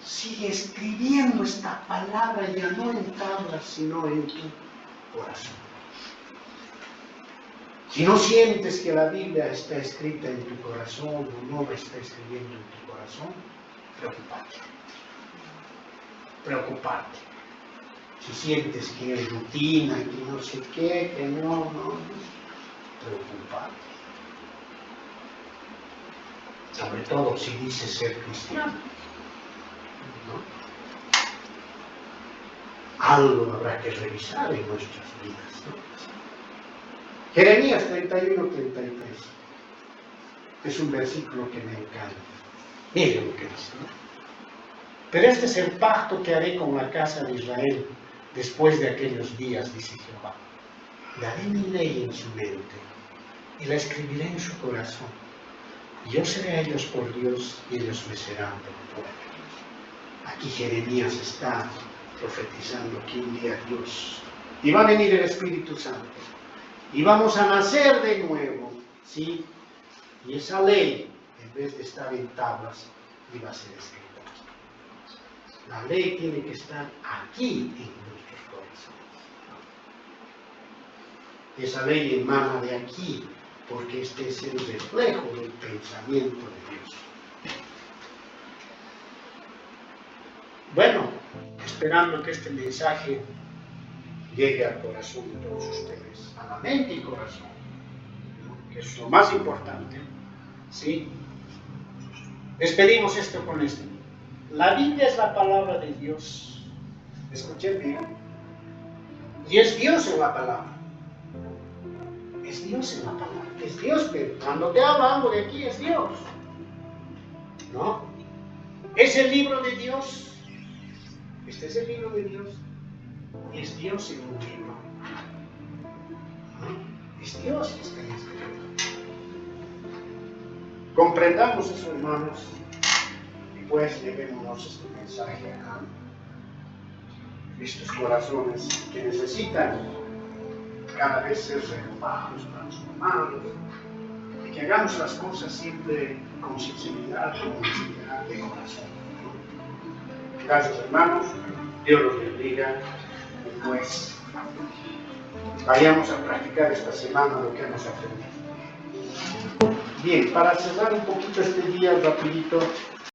sigue escribiendo esta palabra ya no en tablas, sino en tu corazón. Si no sientes que la Biblia está escrita en tu corazón o no la está escribiendo en tu corazón, preocupate. Preocupate. Si sientes que es rutina, que no sé qué, que no, preocupate. Sobre todo si dices ser cristiano. ¿No? Algo habrá que revisar en nuestras vidas, ¿no? Jeremías 31-33 es un versículo que me encanta. Miren lo que dice, ¿no? Pero este es el pacto que haré con la casa de Israel después de aquellos días, dice Jehová. Daré mi ley en su mente y la escribiré en su corazón. Yo seré a ellos por Dios y ellos me serán por pueblo. Aquí Jeremías está profetizando que un día Dios, y va a venir el Espíritu Santo, y vamos a nacer de nuevo, ¿sí? Y esa ley, en vez de estar en tablas, iba a ser escrita. La ley tiene que estar aquí en nuestros corazones. Esa ley emana de aquí, porque este es el reflejo del pensamiento de Dios. Bueno, esperando que este mensaje llegue al corazón de todos ustedes, a la mente y corazón, ¿no? Que es lo más importante, ¿sí? Despedimos esto con esto. La Biblia es la palabra de Dios. Escuchen bien. Y es Dios en la palabra. Es Dios en la palabra. Es Dios, pero cuando te habla algo de aquí es Dios. ¿No? Es el libro de Dios. Este es el libro de Dios. Es Dios en un libro. ¿No? Es Dios que está en este libro. Comprendamos eso, hermanos. Y pues llevémonos este mensaje a estos corazones que necesitan cada vez ser renovados, transformados, y que hagamos las cosas siempre con sinceridad, con honestidad de corazón. Gracias, hermanos. Dios los bendiga. Y pues vayamos a practicar esta semana lo que hemos aprendido. Bien, para cerrar un poquito este día rapidito,